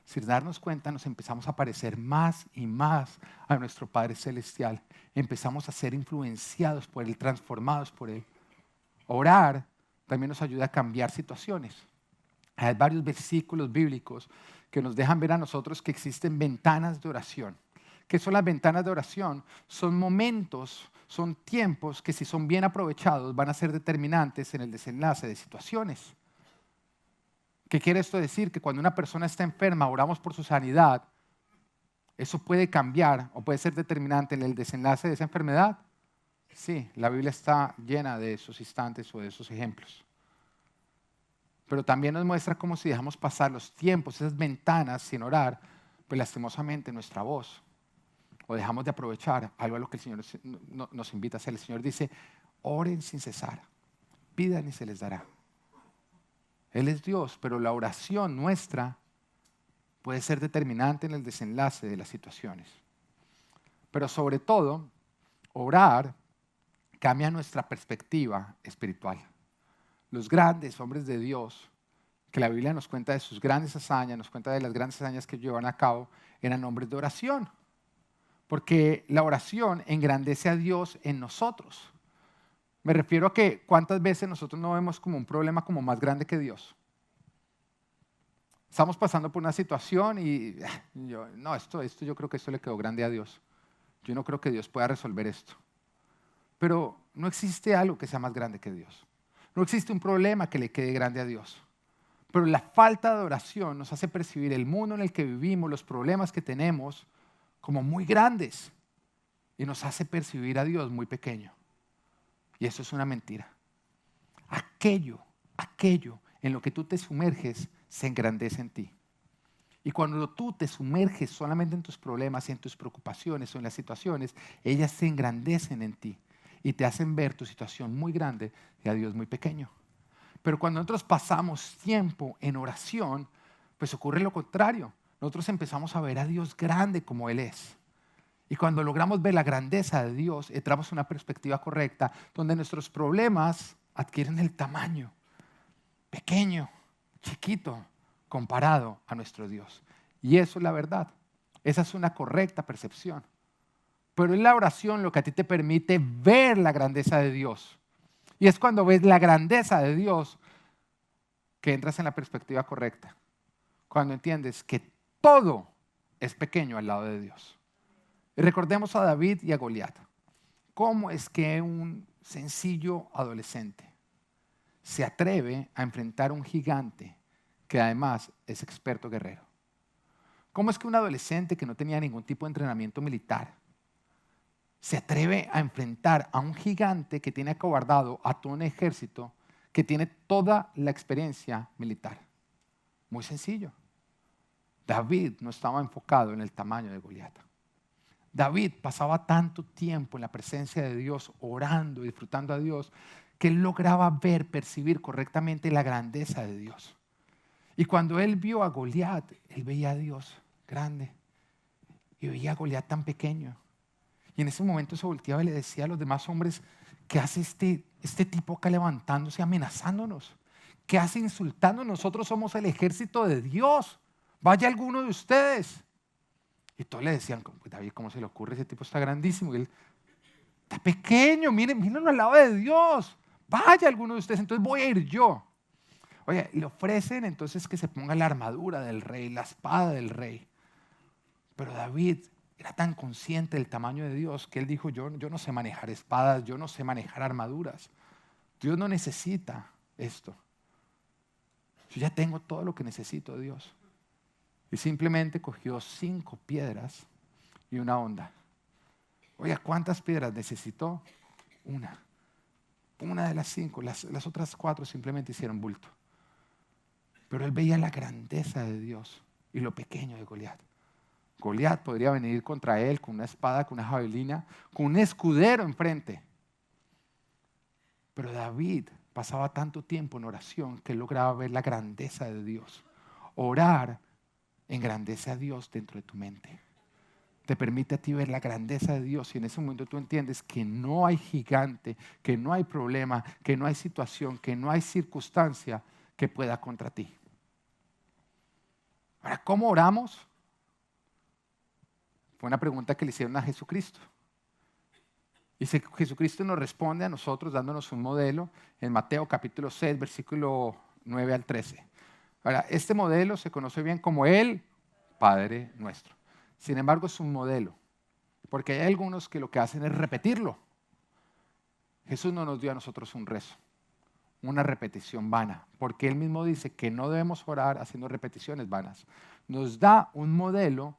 [SPEAKER 1] Sin darnos cuenta nos empezamos a parecer más y más a nuestro Padre Celestial. Empezamos a ser influenciados por Él, transformados por Él. Orar también nos ayuda a cambiar situaciones. Hay varios versículos bíblicos que nos dejan ver a nosotros que existen ventanas de oración. ¿Qué son las ventanas de oración? Son momentos, son tiempos que si son bien aprovechados van a ser determinantes en el desenlace de situaciones. ¿Qué quiere esto decir? Que cuando una persona está enferma, oramos por su sanidad, ¿eso puede cambiar o puede ser determinante en el desenlace de esa enfermedad? Sí, la Biblia está llena de esos instantes o de esos ejemplos. Pero también nos muestra cómo si dejamos pasar los tiempos, esas ventanas sin orar, pues lastimosamente nuestra voz, o dejamos de aprovechar algo a lo que el Señor nos invita a hacer. El Señor dice, oren sin cesar, pidan y se les dará. Él es Dios, pero la oración nuestra puede ser determinante en el desenlace de las situaciones. Pero sobre todo, orar cambia nuestra perspectiva espiritual. Los grandes hombres de Dios, que la Biblia nos cuenta de sus grandes hazañas, nos cuenta de las grandes hazañas que llevan a cabo, eran hombres de oración. Porque la oración engrandece a Dios en nosotros. Me refiero a que cuántas veces nosotros no vemos como un problema como más grande que Dios. Estamos pasando por una situación y esto yo creo que esto le quedó grande a Dios. Yo no creo que Dios pueda resolver esto. Pero no existe algo que sea más grande que Dios. No existe un problema que le quede grande a Dios. Pero la falta de oración nos hace percibir el mundo en el que vivimos, los problemas que tenemos, como muy grandes. y nos hace percibir a Dios muy pequeño. Y eso es una mentira. Aquello en lo que tú te sumerges se engrandece en ti. Y cuando tú te sumerges solamente en tus problemas y en tus preocupaciones o en las situaciones, ellas se engrandecen en ti y te hacen ver tu situación muy grande y a Dios muy pequeño. Pero cuando nosotros pasamos tiempo en oración, pues ocurre lo contrario. Nosotros empezamos a ver a Dios grande como Él es. Y cuando logramos ver la grandeza de Dios, entramos en una perspectiva correcta, donde nuestros problemas adquieren el tamaño pequeño, chiquito, comparado a nuestro Dios. Y eso es la verdad. Esa es una correcta percepción. Pero es la oración lo que a ti te permite ver la grandeza de Dios. Y es cuando ves la grandeza de Dios que entras en la perspectiva correcta. Cuando entiendes que todo es pequeño al lado de Dios. Y recordemos a David y a Goliat. ¿Cómo es que un sencillo adolescente se atreve a enfrentar a un gigante que además es experto guerrero? ¿Cómo es que un adolescente que no tenía ningún tipo de entrenamiento militar se atreve a enfrentar a un gigante que tiene acobardado a todo un ejército que tiene toda la experiencia militar? Muy sencillo. David no estaba enfocado en el tamaño de Goliat. David pasaba tanto tiempo en la presencia de Dios, orando y disfrutando a Dios, que él lograba ver, percibir correctamente la grandeza de Dios. Y cuando él vio a Goliat, él veía a Dios grande y veía a Goliat tan pequeño. Y en ese momento se volteaba y le decía a los demás hombres: ¿qué hace este tipo acá levantándose, amenazándonos? ¿Qué hace insultando? Nosotros somos el ejército de Dios. Vaya alguno de ustedes. Y todos le decían: David, ¿cómo se le ocurre? Ese tipo está grandísimo. Y él está pequeño, mírenlo al lado de Dios. Vaya alguno de ustedes, entonces voy a ir yo. Oye, le ofrecen entonces que se ponga la armadura del rey, la espada del rey. Pero David era tan consciente del tamaño de Dios que él dijo: yo no sé manejar espadas, yo no sé manejar armaduras. Dios no necesita esto. Yo ya tengo todo lo que necesito de Dios. Y simplemente cogió 5 piedras y una honda. Oiga, ¿cuántas piedras necesitó? Una de las 5. Las otras 4 simplemente hicieron bulto. Pero él veía la grandeza de Dios y lo pequeño de Goliat. Goliat podría venir contra él con una espada, con una javelina, con un escudero enfrente. Pero David pasaba tanto tiempo en oración que él lograba ver la grandeza de Dios. Orar engrandece a Dios dentro de tu mente. Te permite a ti ver la grandeza de Dios y en ese momento tú entiendes que no hay gigante, que no hay problema, que no hay situación, que no hay circunstancia que pueda contra ti. Ahora, ¿cómo oramos? Fue una pregunta que le hicieron a Jesucristo. Y Jesucristo nos responde a nosotros dándonos un modelo en Mateo capítulo 6, versículo 9 al 13. Ahora, este modelo se conoce bien como el Padre Nuestro. Sin embargo, es un modelo, porque hay algunos que lo que hacen es repetirlo. Jesús no nos dio a nosotros un rezo, una repetición vana, porque Él mismo dice que no debemos orar haciendo repeticiones vanas. Nos da un modelo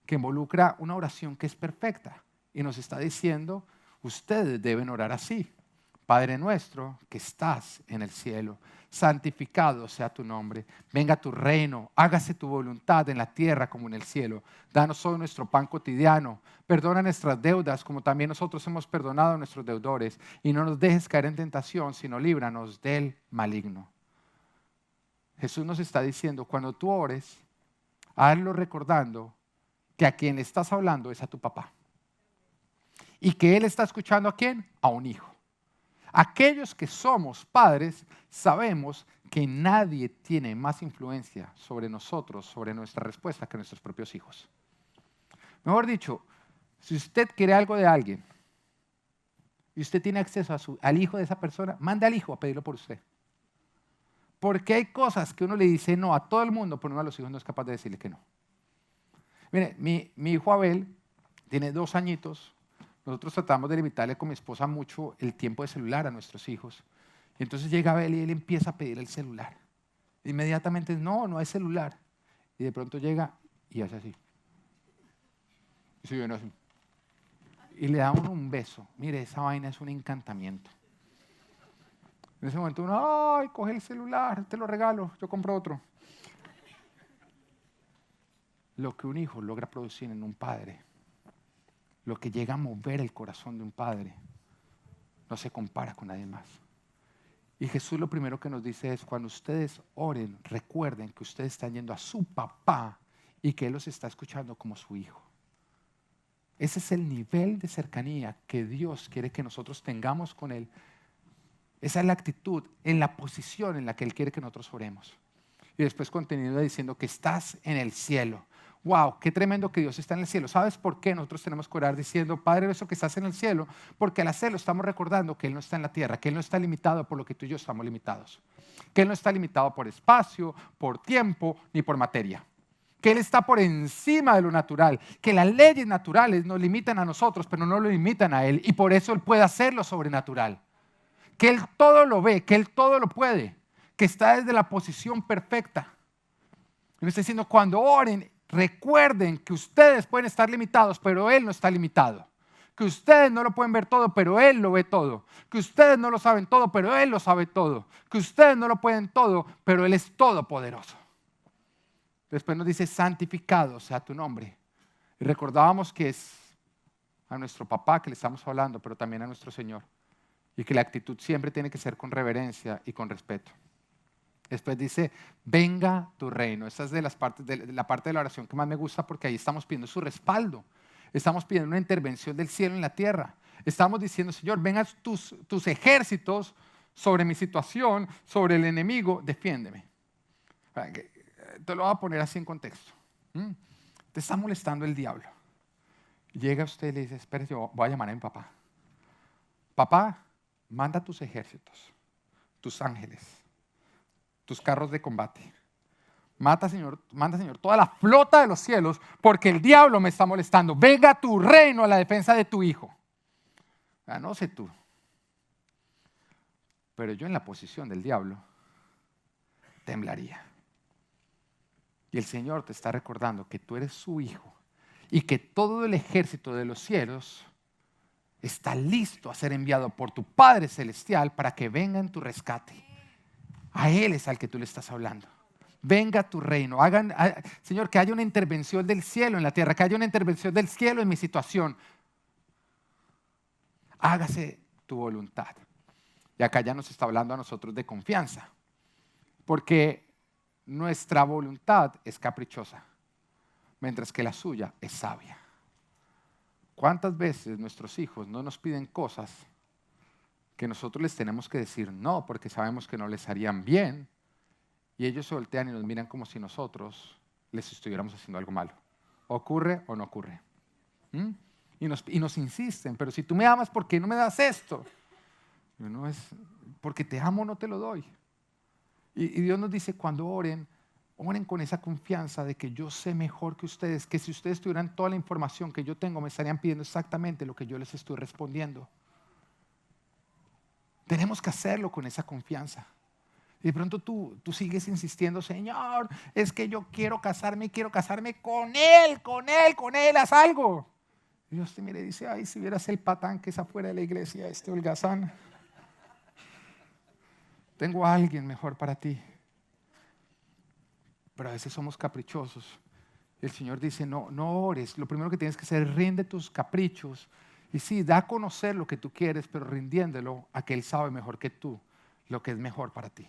[SPEAKER 1] que involucra una oración que es perfecta y nos está diciendo: ustedes deben orar así. Padre nuestro que estás en el cielo, santificado sea tu nombre, venga tu reino, hágase tu voluntad en la tierra como en el cielo. Danos hoy nuestro pan cotidiano, perdona nuestras deudas como también nosotros hemos perdonado a nuestros deudores y no nos dejes caer en tentación, sino líbranos del maligno. Jesús nos está diciendo: cuando tú ores, hazlo recordando que a quien le estás hablando es a tu papá. Y que Él está escuchando ¿a quién? A un hijo. Aquellos que somos padres sabemos que nadie tiene más influencia sobre nosotros, sobre nuestra respuesta, que nuestros propios hijos. Mejor dicho, si usted quiere algo de alguien y usted tiene acceso al hijo de esa persona, mande al hijo a pedirlo por usted. Porque hay cosas que uno le dice no a todo el mundo, pero uno a los hijos no es capaz de decirle que no. Mire, mi hijo Abel tiene 2 añitos. Nosotros tratamos de limitarle con mi esposa mucho el tiempo de celular a nuestros hijos. Y entonces llega Abel y él empieza a pedir el celular. Inmediatamente, no hay celular. Y de pronto llega y hace así. Y se viene así. y le da a uno un beso. Mire, esa vaina es un encantamiento. En ese momento uno, ay, coge el celular, te lo regalo, yo compro otro. Lo que un hijo logra producir en un padre, lo que llega a mover el corazón de un padre, no se compara con nadie más. Y Jesús lo primero que nos dice es, cuando ustedes oren, recuerden que ustedes están yendo a su papá y que Él los está escuchando como su hijo. Ese es el nivel de cercanía que Dios quiere que nosotros tengamos con Él. Esa es la actitud, en la posición en la que Él quiere que nosotros oremos. Y después continúa diciendo que estás en el cielo. ¡Wow! ¡Qué tremendo que Dios está en el cielo! ¿Sabes por qué nosotros tenemos que orar diciendo, Padre nuestro que estás en el cielo? Porque al hacerlo estamos recordando que Él no está en la tierra, que Él no está limitado por lo que tú y yo estamos limitados. Que Él no está limitado por espacio, por tiempo, ni por materia. Que Él está por encima de lo natural. Que las leyes naturales nos limitan a nosotros, pero no lo limitan a Él. Y por eso Él puede hacer lo sobrenatural. Que Él todo lo ve, que Él todo lo puede. Que está desde la posición perfecta. Y me está diciendo, cuando oren, recuerden que ustedes pueden estar limitados, pero Él no está limitado. Que ustedes no lo pueden ver todo, pero Él lo ve todo. Que ustedes no lo saben todo, pero Él lo sabe todo. Que ustedes no lo pueden todo, pero Él es todopoderoso. Después nos dice, santificado sea tu nombre. Y recordábamos que es a nuestro papá que le estamos hablando, pero también a nuestro Señor. Y que la actitud siempre tiene que ser con reverencia y con respeto. Después dice, venga tu reino. Esa es de la parte de la oración que más me gusta porque ahí estamos pidiendo su respaldo. Estamos pidiendo una intervención del cielo en la tierra. Estamos diciendo, Señor, vengan tus ejércitos sobre mi situación, sobre el enemigo, defiéndeme. Te lo voy a poner así en contexto. Te está molestando el diablo. Llega usted y le dice, espere, yo voy a llamar a mi papá. Papá, manda tus ejércitos, tus ángeles, tus carros de combate. Manda, Señor, toda la flota de los cielos, porque el diablo me está molestando. Venga tu reino a la defensa de tu hijo. No sé tú, pero yo en la posición del diablo temblaría. Y el Señor te está recordando que tú eres su hijo y que todo el ejército de los cielos está listo a ser enviado por tu Padre Celestial para que venga en tu rescate. A Él es al que tú le estás hablando. Venga tu reino. Señor, que haya una intervención del cielo en la tierra, que haya una intervención del cielo en mi situación. Hágase tu voluntad. Y acá ya nos está hablando a nosotros de confianza. Porque nuestra voluntad es caprichosa, mientras que la suya es sabia. ¿Cuántas veces nuestros hijos no nos piden cosas que nosotros les tenemos que decir no, porque sabemos que no les harían bien, y ellos se voltean y nos miran como si nosotros les estuviéramos haciendo algo malo? ¿Ocurre o no ocurre? Y nos insisten, pero si tú me amas, ¿por qué no me das esto? No es porque te amo, no te lo doy. Y Dios nos dice, cuando oren con esa confianza de que yo sé mejor que ustedes, que si ustedes tuvieran toda la información que yo tengo, me estarían pidiendo exactamente lo que yo les estoy respondiendo. Tenemos que hacerlo con esa confianza. Y de pronto tú sigues insistiendo, Señor, es que yo quiero casarme con Él, haz algo. Y Dios te mira y dice, ay, si vieras el patán que es afuera de la iglesia, este holgazán. Tengo a alguien mejor para ti. Pero a veces somos caprichosos. El Señor dice, no ores. Lo primero que tienes que hacer es rinde tus caprichos. Y sí, da a conocer lo que tú quieres, pero rindiéndolo a que Él sabe mejor que tú lo que es mejor para ti.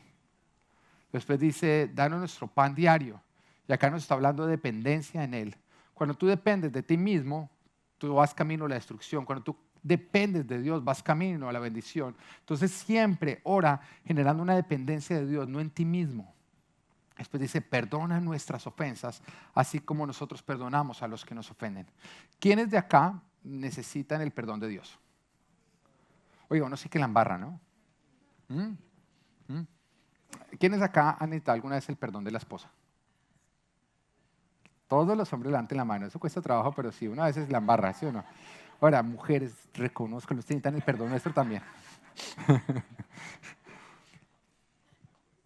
[SPEAKER 1] Después dice, danos nuestro pan diario. Y acá nos está hablando de dependencia en Él. Cuando tú dependes de ti mismo, tú vas camino a la destrucción. Cuando tú dependes de Dios, vas camino a la bendición. Entonces siempre ora generando una dependencia de Dios, no en ti mismo. Después dice, perdona nuestras ofensas, así como nosotros perdonamos a los que nos ofenden. ¿Quiénes de acá necesitan el perdón de Dios? Oiga, uno sí que la embarra, ¿no? ¿Quiénes de acá han necesitado alguna vez el perdón de la esposa? Todos los hombres levanten la mano, eso cuesta trabajo, pero sí, una vez es la embarra, ¿sí o no? Ahora, mujeres, reconozcan, ustedes necesitan el perdón nuestro también.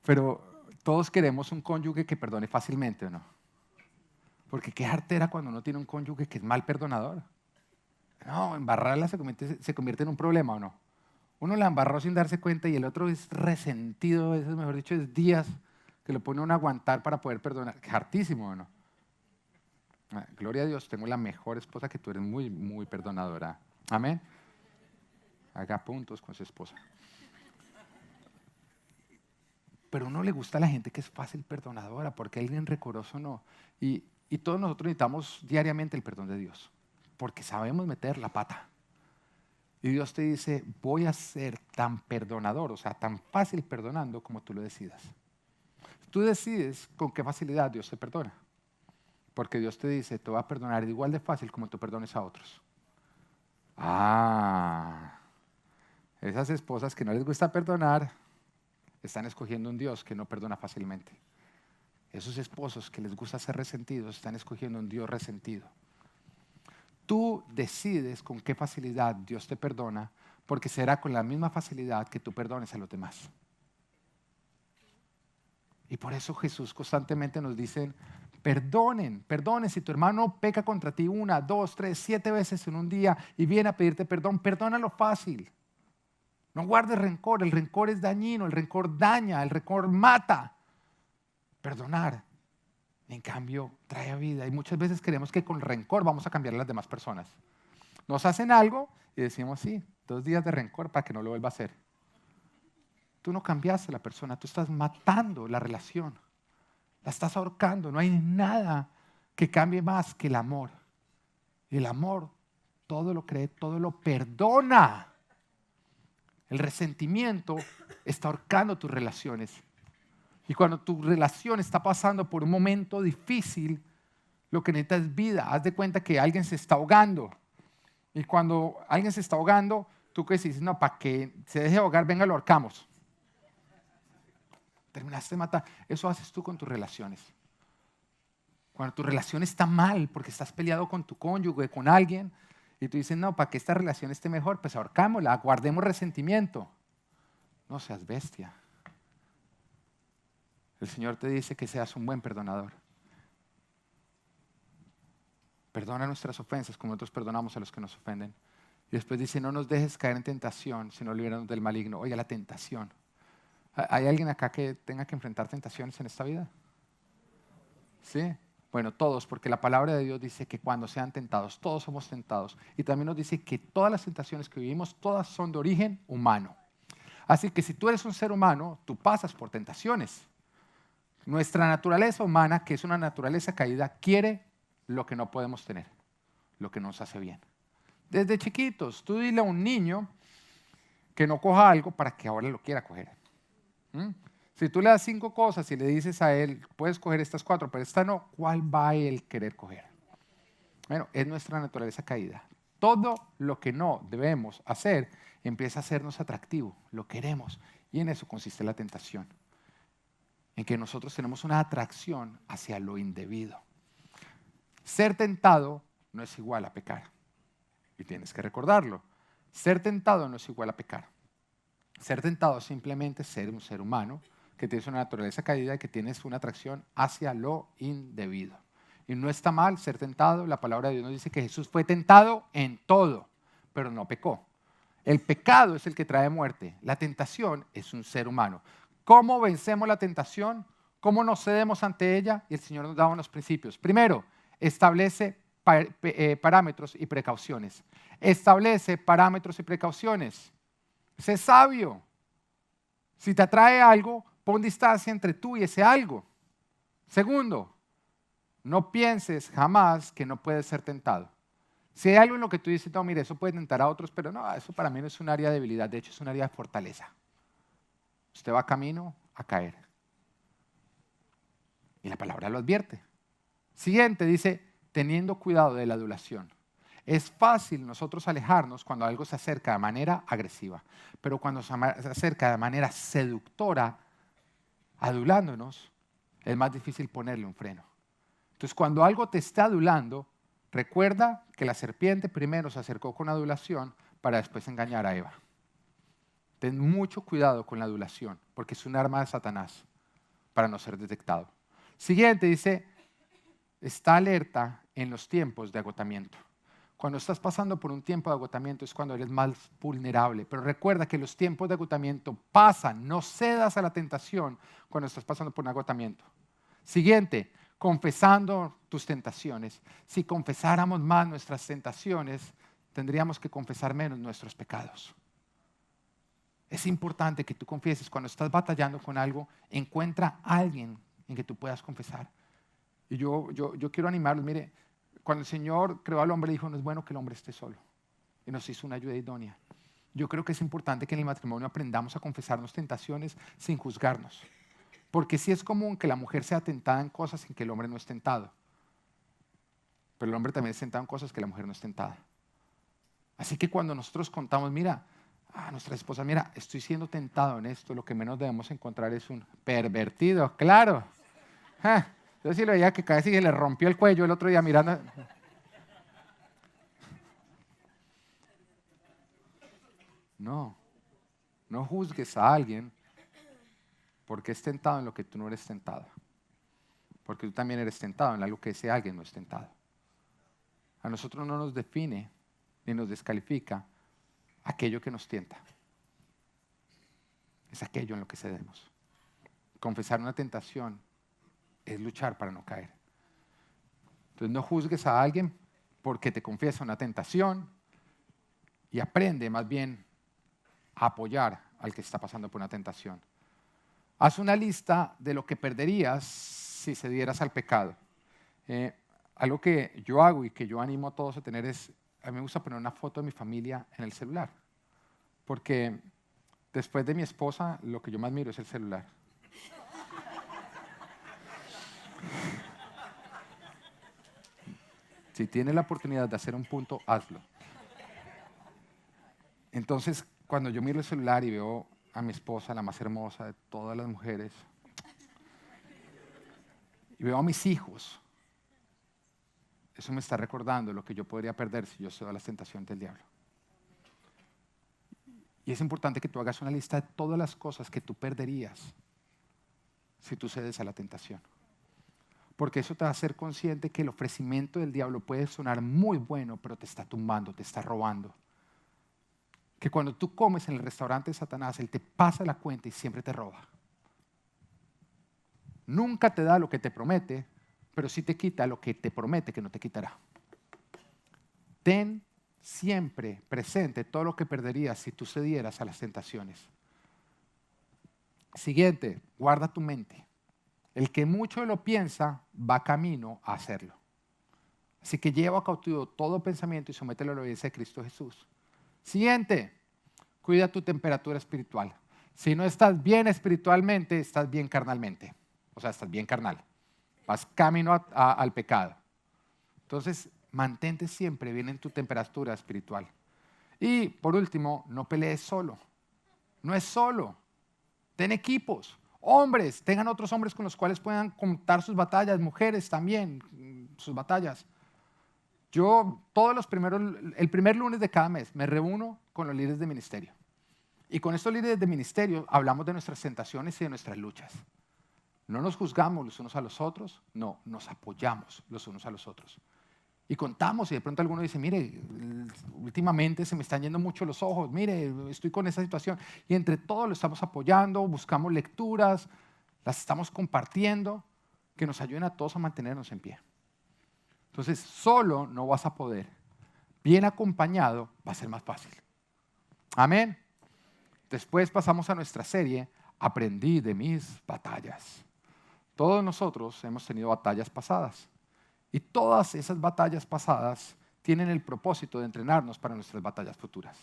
[SPEAKER 1] Pero todos queremos un cónyuge que perdone fácilmente, ¿o no? Porque qué jartera cuando uno tiene un cónyuge que es mal perdonador. No, embarrarla se convierte en un problema, ¿o no? Uno la embarró sin darse cuenta y el otro es resentido, eso mejor dicho, es días que lo pone uno a aguantar para poder perdonar. Hartísimo, ¿o no? Gloria a Dios, tengo la mejor esposa que tú eres muy, muy perdonadora. Amén. Haga puntos con su esposa. Pero a uno le gusta a la gente que es fácil perdonadora, porque alguien rencoroso no. Y todos nosotros necesitamos diariamente el perdón de Dios, porque sabemos meter la pata. Y Dios te dice, voy a ser tan perdonador, o sea, tan fácil perdonando como tú lo decidas. Tú decides con qué facilidad Dios te perdona. Porque Dios te dice, te voy a perdonar igual de fácil como tú perdones a otros. Ah, esas esposas que no les gusta perdonar, están escogiendo un Dios que no perdona fácilmente. Esos esposos que les gusta ser resentidos, están escogiendo un Dios resentido. Tú decides con qué facilidad Dios te perdona, porque será con la misma facilidad que tú perdones a los demás. Y por eso Jesús constantemente nos dice, perdonen. Si tu hermano peca contra ti 1, 2, 3, 7 veces en un día y viene a pedirte perdón, perdónalo fácil. No guardes rencor, el rencor es dañino, el rencor daña, el rencor mata. Perdonar, en cambio, trae vida. Y muchas veces creemos que con rencor vamos a cambiar a las demás personas. Nos hacen algo y decimos, sí, 2 días de rencor para que no lo vuelva a hacer. Tú no cambiaste a la persona, tú estás matando la relación. La estás ahorcando, no hay nada que cambie más que el amor. Y el amor todo lo cree, todo lo perdona. El resentimiento está ahorcando tus relaciones. Y cuando tu relación está pasando por un momento difícil, lo que necesitas es vida. Haz de cuenta que alguien se está ahogando. Y cuando alguien se está ahogando, tú que dices, no, para que se deje ahogar, venga, lo ahorcamos. Terminaste de matar. Eso haces tú con tus relaciones. Cuando tu relación está mal porque estás peleado con tu cónyuge, con alguien, y tú dices, no, para que esta relación esté mejor, pues ahorcámosla, guardemos resentimiento. No seas bestia. El Señor te dice que seas un buen perdonador. Perdona nuestras ofensas como nosotros perdonamos a los que nos ofenden. Y después dice, no nos dejes caer en tentación, sino líbranos del maligno. Oiga, la tentación. ¿Hay alguien acá que tenga que enfrentar tentaciones en esta vida? ¿Sí? Bueno, todos, porque la palabra de Dios dice que cuando sean tentados, todos somos tentados. Y también nos dice que todas las tentaciones que vivimos, todas son de origen humano. Así que si tú eres un ser humano, tú pasas por tentaciones. Nuestra naturaleza humana, que es una naturaleza caída, quiere lo que no podemos tener, lo que nos hace bien. Desde chiquitos, tú dile a un niño que no coja algo para que ahora lo quiera coger. Si tú le das 5 cosas y le dices a él, puedes coger estas 4, pero esta no, ¿cuál va a él querer coger? Bueno, es nuestra naturaleza caída. Todo lo que no debemos hacer empieza a hacernos atractivo, lo queremos. Y en eso consiste la tentación, en que nosotros tenemos una atracción hacia lo indebido. Ser tentado no es igual a pecar. Y tienes que recordarlo. Ser tentado no es igual a pecar. Ser tentado es simplemente ser un ser humano que tienes una naturaleza caída y que tienes una atracción hacia lo indebido. Y no está mal ser tentado. La palabra de Dios nos dice que Jesús fue tentado en todo, pero no pecó. El pecado es el que trae muerte. La tentación es un ser humano. ¿Cómo vencemos la tentación? ¿Cómo nos cedemos ante ella? Y el Señor nos da unos principios. Primero, establece parámetros y precauciones. Establece parámetros y precauciones. Sé sabio. Si te atrae algo, pon distancia entre tú y ese algo. Segundo, no pienses jamás que no puedes ser tentado. Si hay algo en lo que tú dices, no, mire, eso puede tentar a otros, pero no, eso para mí no es un área de debilidad, de hecho es un área de fortaleza. Usted va camino a caer. Y la palabra lo advierte. Siguiente, dice, teniendo cuidado de la adulación. Es fácil nosotros alejarnos cuando algo se acerca de manera agresiva, pero cuando se acerca de manera seductora, adulándonos, es más difícil ponerle un freno. Entonces, cuando algo te está adulando, recuerda que la serpiente primero se acercó con adulación para después engañar a Eva. Ten mucho cuidado con la adulación, porque es un arma de Satanás para no ser detectado. Siguiente dice, está alerta en los tiempos de agotamiento. Cuando estás pasando por un tiempo de agotamiento es cuando eres más vulnerable. Pero recuerda que los tiempos de agotamiento pasan. No cedas a la tentación cuando estás pasando por un agotamiento. Siguiente, confesando tus tentaciones. Si confesáramos más nuestras tentaciones, tendríamos que confesar menos nuestros pecados. Es importante que tú confieses. Cuando estás batallando con algo, encuentra a alguien en que tú puedas confesar. Y yo quiero animarlos. Mire, cuando el Señor creó al hombre, dijo, no es bueno que el hombre esté solo. Y nos hizo una ayuda idónea. Yo creo que es importante que en el matrimonio aprendamos a confesarnos tentaciones sin juzgarnos. Porque sí es común que la mujer sea tentada en cosas en que el hombre no es tentado. Pero el hombre también es tentado en cosas que la mujer no es tentada. Así que cuando nosotros contamos, mira, a nuestra esposa, mira, estoy siendo tentado en esto, lo que menos debemos encontrar es un pervertido, claro. Yo sí lo veía que casi se le rompió el cuello el otro día mirando. No, no juzgues a alguien porque es tentado en lo que tú no eres tentado. Porque tú también eres tentado en algo que ese alguien no es tentado. A nosotros no nos define ni nos descalifica aquello que nos tienta. Es aquello en lo que cedemos. Confesar una tentación es luchar para no caer. Entonces no juzgues a alguien porque te confiesa una tentación y aprende más bien a apoyar al que está pasando por una tentación. Haz una lista de lo que perderías si cedieras al pecado. Algo que yo hago y que yo animo a todos a tener es, a mí me gusta poner una foto de mi familia en el celular. Porque después de mi esposa, lo que yo más miro es el celular. Si tienes la oportunidad de hacer un punto, hazlo. Entonces, cuando yo miro el celular y veo a mi esposa, la más hermosa de todas las mujeres, y veo a mis hijos, eso me está recordando lo que yo podría perder si yo cedo a las tentaciones del diablo. Y es importante que tú hagas una lista de todas las cosas que tú perderías si tú cedes a la tentación. Porque eso te va a hacer consciente que el ofrecimiento del diablo puede sonar muy bueno, pero te está tumbando, te está robando. Que cuando tú comes en el restaurante de Satanás, él te pasa la cuenta y siempre te roba. Nunca te da lo que te promete, pero sí te quita lo que te promete que no te quitará. Ten siempre presente todo lo que perderías si tú cedieras a las tentaciones. Siguiente, guarda tu mente. El que mucho lo piensa va camino a hacerlo. Así que lleva cautivo todo pensamiento y somételo a la obediencia de Cristo Jesús. Siguiente, cuida tu temperatura espiritual. Si no estás bien espiritualmente, estás bien carnalmente. O sea, estás bien carnal. Vas camino al pecado. Entonces, mantente siempre bien en tu temperatura espiritual. Y por último, no pelees solo. No es solo. Ten equipos. Hombres, tengan otros hombres con los cuales puedan contar sus batallas. Mujeres también, sus batallas. Yo el primer lunes de cada mes me reúno con los líderes de ministerio. Y con estos líderes de ministerio hablamos de nuestras tentaciones y de nuestras luchas. No nos juzgamos los unos a los otros, no, nos apoyamos los unos a los otros. Y contamos, y de pronto alguno dice, mire, últimamente se me están yendo mucho los ojos, mire, estoy con esa situación. Y entre todos lo estamos apoyando, buscamos lecturas, las estamos compartiendo, que nos ayuden a todos a mantenernos en pie. Entonces, solo no vas a poder. Bien acompañado va a ser más fácil. Amén. Después pasamos a nuestra serie, Aprendí de mis batallas. Todos nosotros hemos tenido batallas pasadas. Y todas esas batallas pasadas tienen el propósito de entrenarnos para nuestras batallas futuras.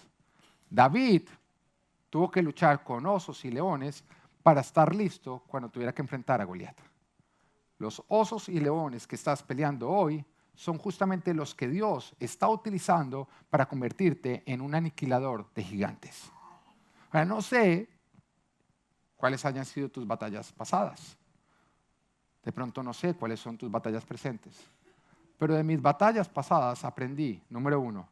[SPEAKER 1] David tuvo que luchar con osos y leones para estar listo cuando tuviera que enfrentar a Goliat. Los osos y leones que estás peleando hoy son justamente los que Dios está utilizando para convertirte en un aniquilador de gigantes. Ahora, no sé cuáles hayan sido tus batallas pasadas. De pronto no sé cuáles son tus batallas presentes. Pero de mis batallas pasadas aprendí, número 1,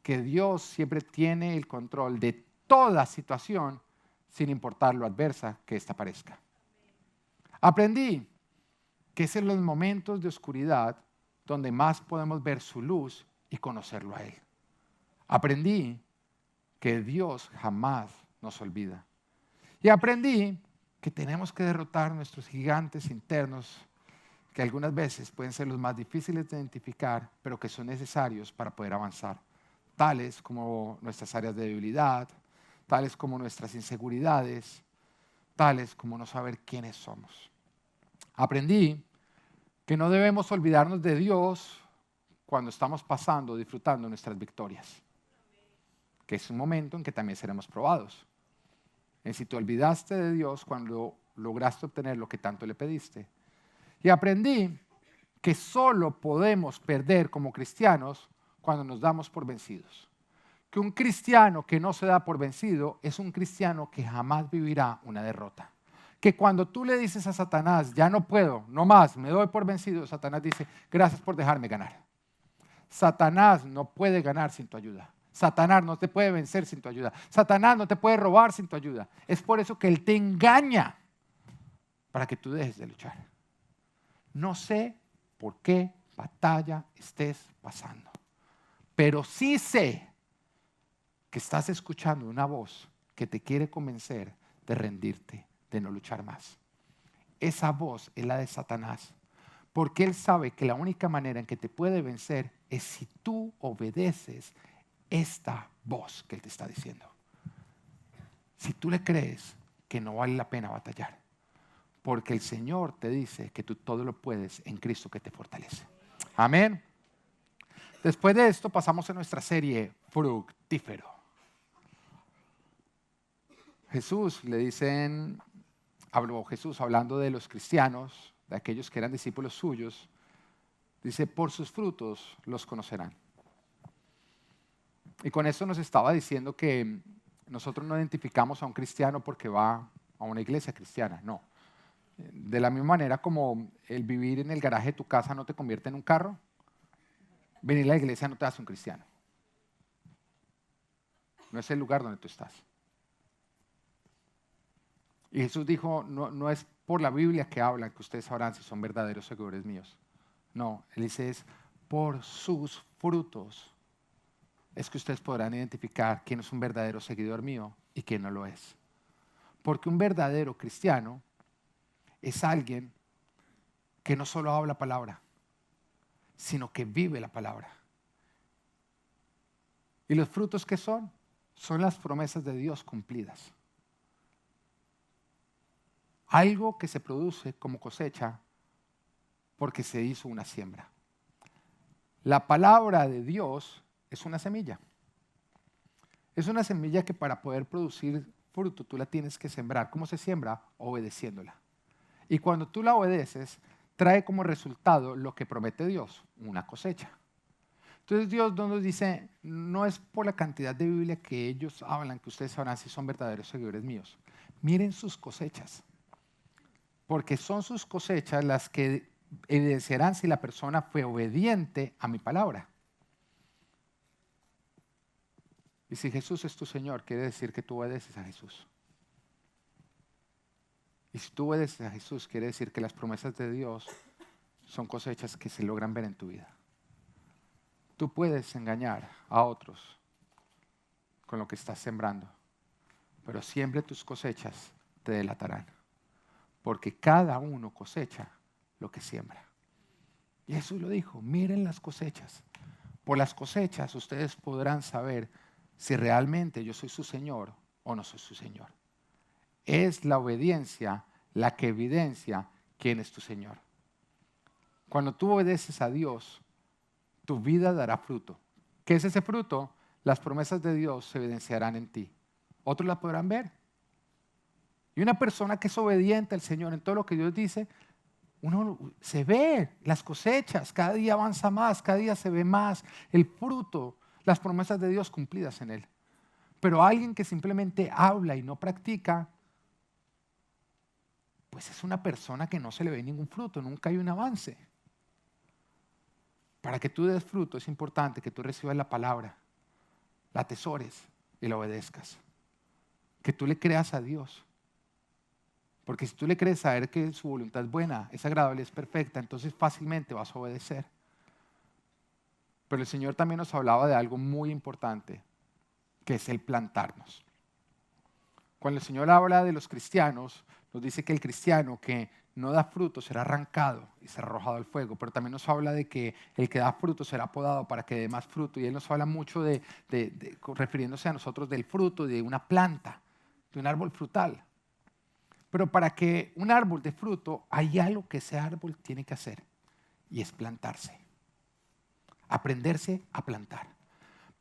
[SPEAKER 1] que Dios siempre tiene el control de toda situación sin importar lo adversa que ésta parezca. Aprendí que es en los momentos de oscuridad donde más podemos ver su luz y conocerlo a Él. Aprendí que Dios jamás nos olvida. Y aprendí que tenemos que derrotar nuestros gigantes internos, que algunas veces pueden ser los más difíciles de identificar, pero que son necesarios para poder avanzar, tales como nuestras áreas de debilidad, tales como nuestras inseguridades, tales como no saber quiénes somos. Aprendí que no debemos olvidarnos de Dios cuando estamos pasando, disfrutando nuestras victorias, que es un momento en que también seremos probados. Y si te olvidaste de Dios cuando lograste obtener lo que tanto le pediste. Y aprendí que solo podemos perder como cristianos cuando nos damos por vencidos. Que un cristiano que no se da por vencido es un cristiano que jamás vivirá una derrota. Que cuando tú le dices a Satanás, ya no puedo, no más, me doy por vencido, Satanás dice, gracias por dejarme ganar. Satanás no puede ganar sin tu ayuda. Satanás no te puede vencer sin tu ayuda. Satanás no te puede robar sin tu ayuda. Es por eso que Él te engaña para que tú dejes de luchar. No sé por qué batalla estés pasando, pero sí sé que estás escuchando una voz que te quiere convencer de rendirte, de no luchar más. Esa voz es la de Satanás, porque él sabe que la única manera en que te puede vencer es si tú obedeces esta voz que él te está diciendo. Si tú le crees que no vale la pena batallar, porque el Señor te dice que tú todo lo puedes en Cristo que te fortalece. Amén. Después de esto pasamos a nuestra serie Fructífero. Habló Jesús hablando de los cristianos, de aquellos que eran discípulos suyos, dice, por sus frutos los conocerán. Y con esto nos estaba diciendo que nosotros no identificamos a un cristiano porque va a una iglesia cristiana, no. De la misma manera como el vivir en el garaje de tu casa no te convierte en un carro, venir a la iglesia no te hace un cristiano. No es el lugar donde tú estás. Y Jesús dijo, no es por la Biblia que hablan que ustedes sabrán si son verdaderos seguidores míos. No, Él dice es por sus frutos es que ustedes podrán identificar quién es un verdadero seguidor mío y quién no lo es. Porque un verdadero cristiano es alguien que no solo habla palabra, sino que vive la palabra. ¿Y los frutos qué son? Son las promesas de Dios cumplidas. Algo que se produce como cosecha porque se hizo una siembra. La palabra de Dios es una semilla. Es una semilla que para poder producir fruto tú la tienes que sembrar. ¿Cómo se siembra? Obedeciéndola. Y cuando tú la obedeces, trae como resultado lo que promete Dios, una cosecha. Entonces Dios nos dice, no es por la cantidad de Biblia que ellos hablan, que ustedes sabrán si son verdaderos seguidores míos. Miren sus cosechas, porque son sus cosechas las que evidenciarán si la persona fue obediente a mi palabra. Y si Jesús es tu Señor, quiere decir que tú obedeces a Jesús. Y si tú obedeces a Jesús, quiere decir que las promesas de Dios son cosechas que se logran ver en tu vida. Tú puedes engañar a otros con lo que estás sembrando, pero siempre tus cosechas te delatarán, porque cada uno cosecha lo que siembra. Y Jesús lo dijo, miren las cosechas. Por las cosechas ustedes podrán saber si realmente yo soy su Señor o no soy su Señor. Es la obediencia la que evidencia quién es tu Señor. Cuando tú obedeces a Dios, tu vida dará fruto. ¿Qué es ese fruto? Las promesas de Dios se evidenciarán en ti. Otros la podrán ver. Y una persona que es obediente al Señor en todo lo que Dios dice, uno se ve las cosechas, cada día avanza más, cada día se ve más el fruto, las promesas de Dios cumplidas en él. Pero alguien que simplemente habla y no practica, pues es una persona que no se le ve ningún fruto, nunca hay un avance. Para que tú des fruto es importante que tú recibas la palabra, la atesores y la obedezcas. Que tú le creas a Dios. Porque si tú le crees saber que su voluntad es buena, es agradable, es perfecta, entonces fácilmente vas a obedecer. Pero el Señor también nos hablaba de algo muy importante, que es el plantarnos. Cuando el Señor habla de los cristianos, nos dice que el cristiano que no da fruto será arrancado y será arrojado al fuego, pero también nos habla de que el que da fruto será podado para que dé más fruto. Y Él nos habla mucho refiriéndose a nosotros del fruto de una planta, de un árbol frutal. Pero para que un árbol dé fruto, hay algo que ese árbol tiene que hacer, y es plantarse, aprenderse a plantar.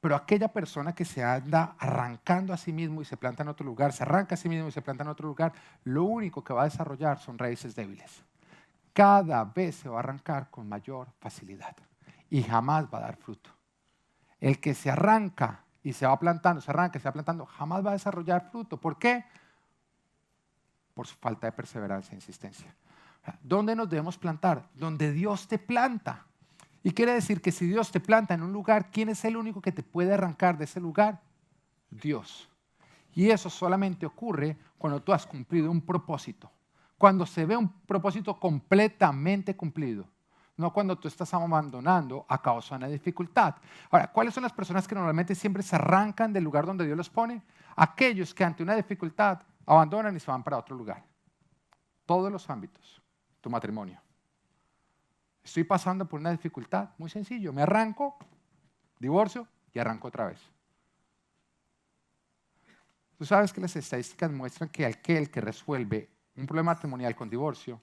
[SPEAKER 1] Pero aquella persona que se anda arrancando a sí mismo y se planta en otro lugar, se arranca a sí mismo y se planta en otro lugar, lo único que va a desarrollar son raíces débiles. Cada vez se va a arrancar con mayor facilidad y jamás va a dar fruto. El que se arranca y se va plantando, se arranca y se va plantando, jamás va a desarrollar fruto. ¿Por qué? Por su falta de perseverancia e insistencia. ¿Dónde nos debemos plantar? Donde Dios te planta. Y quiere decir que si Dios te planta en un lugar, ¿quién es el único que te puede arrancar de ese lugar? Dios. Y eso solamente ocurre cuando tú has cumplido un propósito. Cuando se ve un propósito completamente cumplido. No cuando tú estás abandonando a causa de una dificultad. Ahora, ¿cuáles son las personas que normalmente siempre se arrancan del lugar donde Dios los pone? Aquellos que ante una dificultad abandonan y se van para otro lugar. Todos los ámbitos. Tu matrimonio. Estoy pasando por una dificultad, muy sencillo, me arranco, divorcio y arranco otra vez. Tú sabes que las estadísticas muestran que aquel que resuelve un problema matrimonial con divorcio,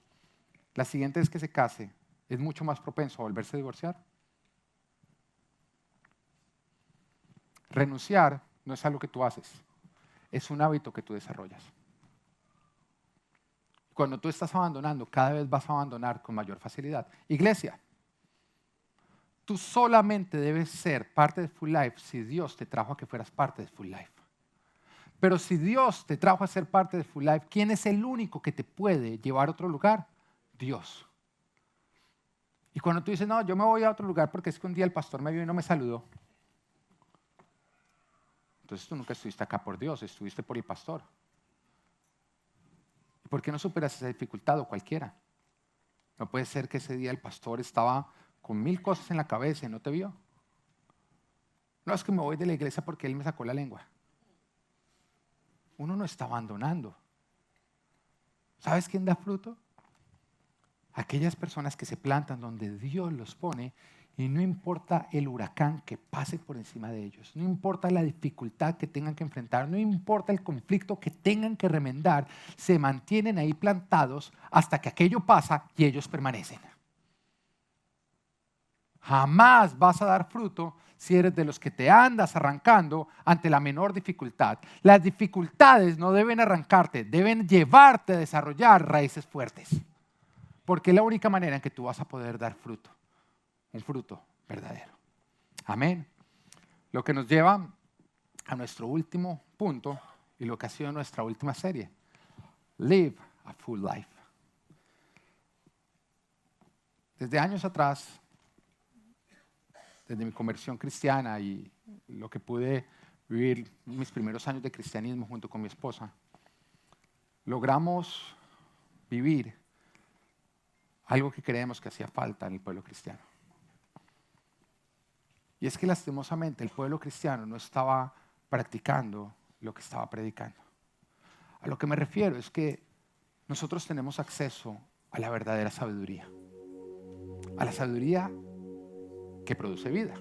[SPEAKER 1] la siguiente vez que se case, es mucho más propenso a volverse a divorciar. Renunciar no es algo que tú haces, es un hábito que tú desarrollas. Cuando tú estás abandonando, cada vez vas a abandonar con mayor facilidad. Iglesia, tú solamente debes ser parte de Full Life si Dios te trajo a que fueras parte de Full Life. Pero si Dios te trajo a ser parte de Full Life, ¿quién es el único que te puede llevar a otro lugar? Dios. Y cuando tú dices, no, yo me voy a otro lugar porque es que un día el pastor me vio y no me saludó. Entonces tú nunca estuviste acá por Dios, estuviste por el pastor. ¿Por qué no superas esa dificultad o cualquiera? No puede ser que ese día el pastor estaba con 1000 cosas en la cabeza y no te vio. No, es que me voy de la iglesia porque él me sacó la lengua. Uno no está abandonando. ¿Sabes quién da fruto? Aquellas personas que se plantan donde Dios los pone y no importa el huracán que pase por encima de ellos, no importa la dificultad que tengan que enfrentar, no importa el conflicto que tengan que remendar, se mantienen ahí plantados hasta que aquello pasa y ellos permanecen. Jamás vas a dar fruto si eres de los que te andas arrancando ante la menor dificultad. Las dificultades no deben arrancarte, deben llevarte a desarrollar raíces fuertes. Porque es la única manera en que tú vas a poder dar fruto. Un fruto verdadero. Amén. Lo que nos lleva a nuestro último punto y lo que ha sido nuestra última serie. Live a full life. Desde años atrás, desde mi conversión cristiana y lo que pude vivir mis primeros años de cristianismo junto con mi esposa, logramos vivir algo que creemos que hacía falta en el pueblo cristiano. Y es que lastimosamente el pueblo cristiano no estaba practicando lo que estaba predicando. A lo que me refiero es que nosotros tenemos acceso a la verdadera sabiduría. A la sabiduría que produce vida,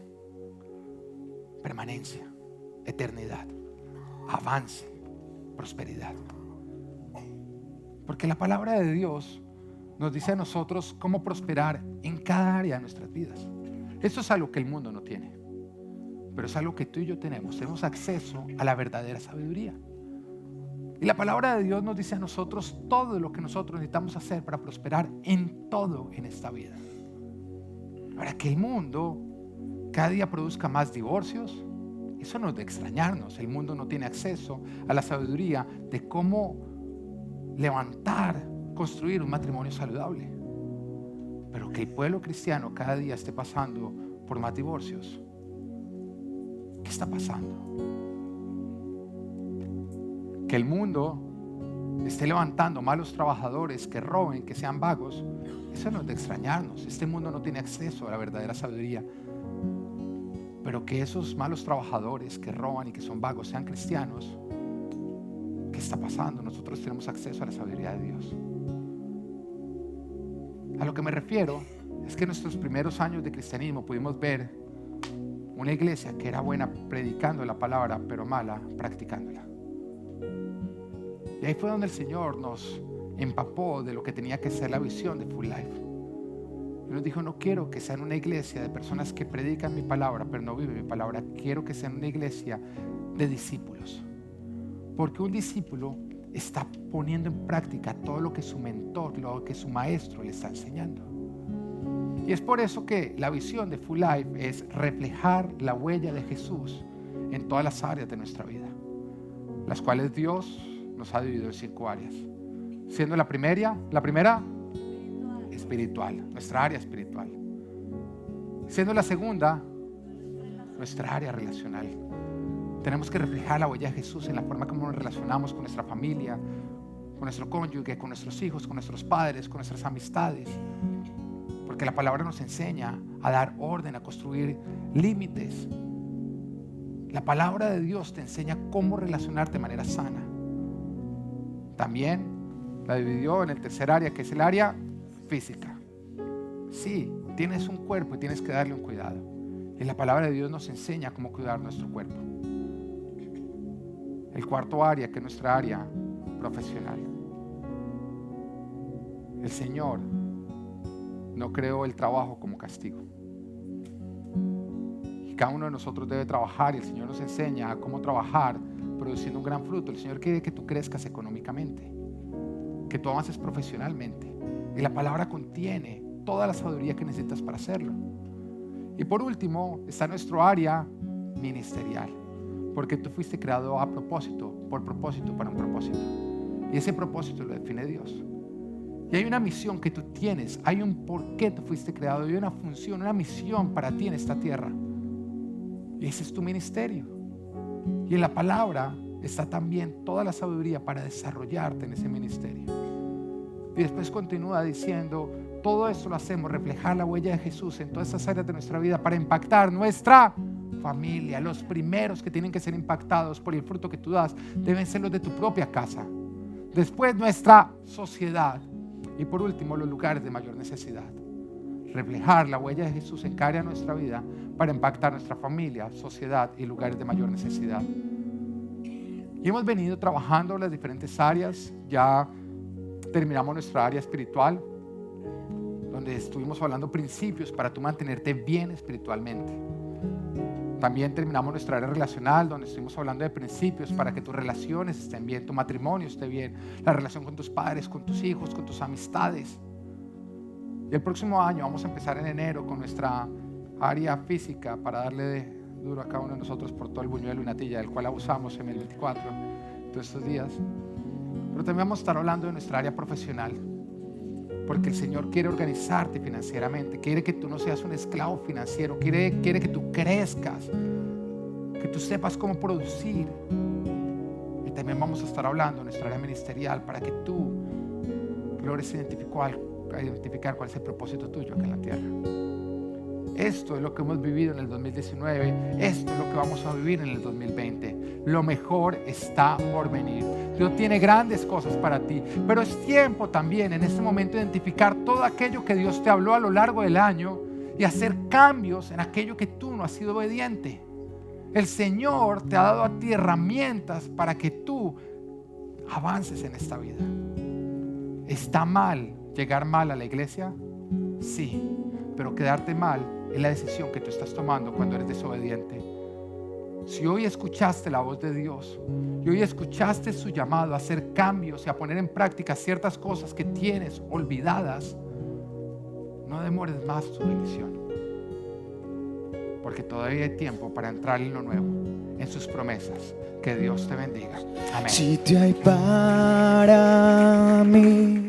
[SPEAKER 1] permanencia, eternidad, avance, prosperidad. Porque la palabra de Dios nos dice a nosotros cómo prosperar en cada área de nuestras vidas. Eso es algo que el mundo no tiene, pero es algo que tú y yo tenemos. Tenemos acceso a la verdadera sabiduría. Y la palabra de Dios nos dice a nosotros todo lo que nosotros necesitamos hacer para prosperar en todo en esta vida. Para que el mundo cada día produzca más divorcios, eso no es de extrañarnos. El mundo no tiene acceso a la sabiduría de cómo levantar, construir un matrimonio saludable. Pero que el pueblo cristiano cada día esté pasando por más divorcios. ¿Qué está pasando? Que el mundo esté levantando malos trabajadores que roben, que sean vagos, eso no es de extrañarnos. Este mundo no tiene acceso a la verdadera sabiduría. pero que esos malos trabajadores que roban y que son vagos sean cristianos, ¿qué está pasando? Nosotros tenemos acceso a la sabiduría de Dios. A lo que me refiero es que en nuestros primeros años de cristianismo pudimos ver una iglesia que era buena predicando la palabra, pero mala practicándola. Y ahí fue donde el Señor nos empapó de lo que tenía que ser la visión de Full Life. Y nos dijo: no quiero que sean una iglesia de personas que predican mi palabra pero no viven mi palabra. Quiero que sean una iglesia de discípulos, porque un discípulo está poniendo en práctica todo lo que su mentor, lo que su maestro le está enseñando. Y es por eso que la visión de Full Life es reflejar la huella de Jesús en todas las áreas de nuestra vida, las cuales Dios nos ha dividido en 5 áreas, siendo la primera espiritual, nuestra área espiritual, siendo la segunda nuestra área relacional. Tenemos que reflejar la huella de Jesús en la forma como nos relacionamos con nuestra familia, con nuestro cónyuge, con nuestros hijos, con nuestros padres, con nuestras amistades, porque la palabra nos enseña a dar orden, a construir límites. La palabra de Dios te enseña cómo relacionarte de manera sana. También la dividió en el tercer área, que es el área física. Sí, tienes un cuerpo y tienes que darle un cuidado. Y la palabra de Dios nos enseña cómo cuidar nuestro cuerpo. El cuarto área, que es nuestra área profesional. El Señor no creó el trabajo como castigo. Y cada uno de nosotros debe trabajar, y el Señor nos enseña a cómo trabajar produciendo un gran fruto. El Señor quiere que tú crezcas económicamente, que tú avances profesionalmente. Y la palabra contiene toda la sabiduría que necesitas para hacerlo. Y por último está nuestro área ministerial, porque tú fuiste creado a propósito, por propósito, para un propósito. Y ese propósito lo define Dios. Y hay una misión que tú tienes, hay un por qué tú fuiste creado, hay una función, una misión para ti en esta tierra. Y ese es tu ministerio. Y en la palabra está también toda la sabiduría para desarrollarte en ese ministerio. Y después continúa diciendo: todo esto lo hacemos, reflejar la huella de Jesús en todas esas áreas de nuestra vida para impactar nuestra familia. Los primeros que tienen que ser impactados por el fruto que tú das deben ser los de tu propia casa. Después nuestra sociedad. Y por último los lugares de mayor necesidad. Reflejar la huella de Jesús en cada área de nuestra vida para impactar nuestra familia, sociedad y lugares de mayor necesidad. Y hemos venido trabajando las diferentes áreas. Ya terminamos nuestra área espiritual, donde estuvimos hablando principios para tú mantenerte bien espiritualmente. También terminamos nuestra área relacional, donde estuvimos hablando de principios para que tus relaciones estén bien, tu matrimonio esté bien, la relación con tus padres, con tus hijos, con tus amistades. Y el próximo año vamos a empezar en enero con nuestra área física, para darle duro a cada uno de nosotros por todo el buñuelo y natilla del cual abusamos en el 24 todos estos días. Pero también vamos a estar hablando de nuestra área profesional, porque el Señor quiere organizarte financieramente, quiere que tú no seas un esclavo financiero, quiere que tú crezcas, que tú sepas cómo producir. Y también vamos a estar hablando de nuestra área ministerial para que tú logres identificar cuál es el propósito tuyo acá en la tierra. Esto es lo que hemos vivido en el 2019, esto es lo que vamos a vivir en el 2020. Lo mejor está por venir. Dios tiene grandes cosas para ti, pero es tiempo también en este momento de identificar todo aquello que Dios te habló a lo largo del año y hacer cambios en aquello que tú no has sido obediente. El Señor te ha dado a ti herramientas para que tú avances en esta vida. ¿Está mal llegar mal a la iglesia? Sí, pero quedarte mal es la decisión que tú estás tomando cuando eres desobediente. Si hoy escuchaste la voz de Dios y hoy escuchaste su llamado a hacer cambios y a poner en práctica ciertas cosas que tienes olvidadas, no demores más tu bendición, porque todavía hay tiempo para entrar en lo nuevo, en sus promesas. Que Dios te bendiga. Amén.
[SPEAKER 2] Si te hay para mí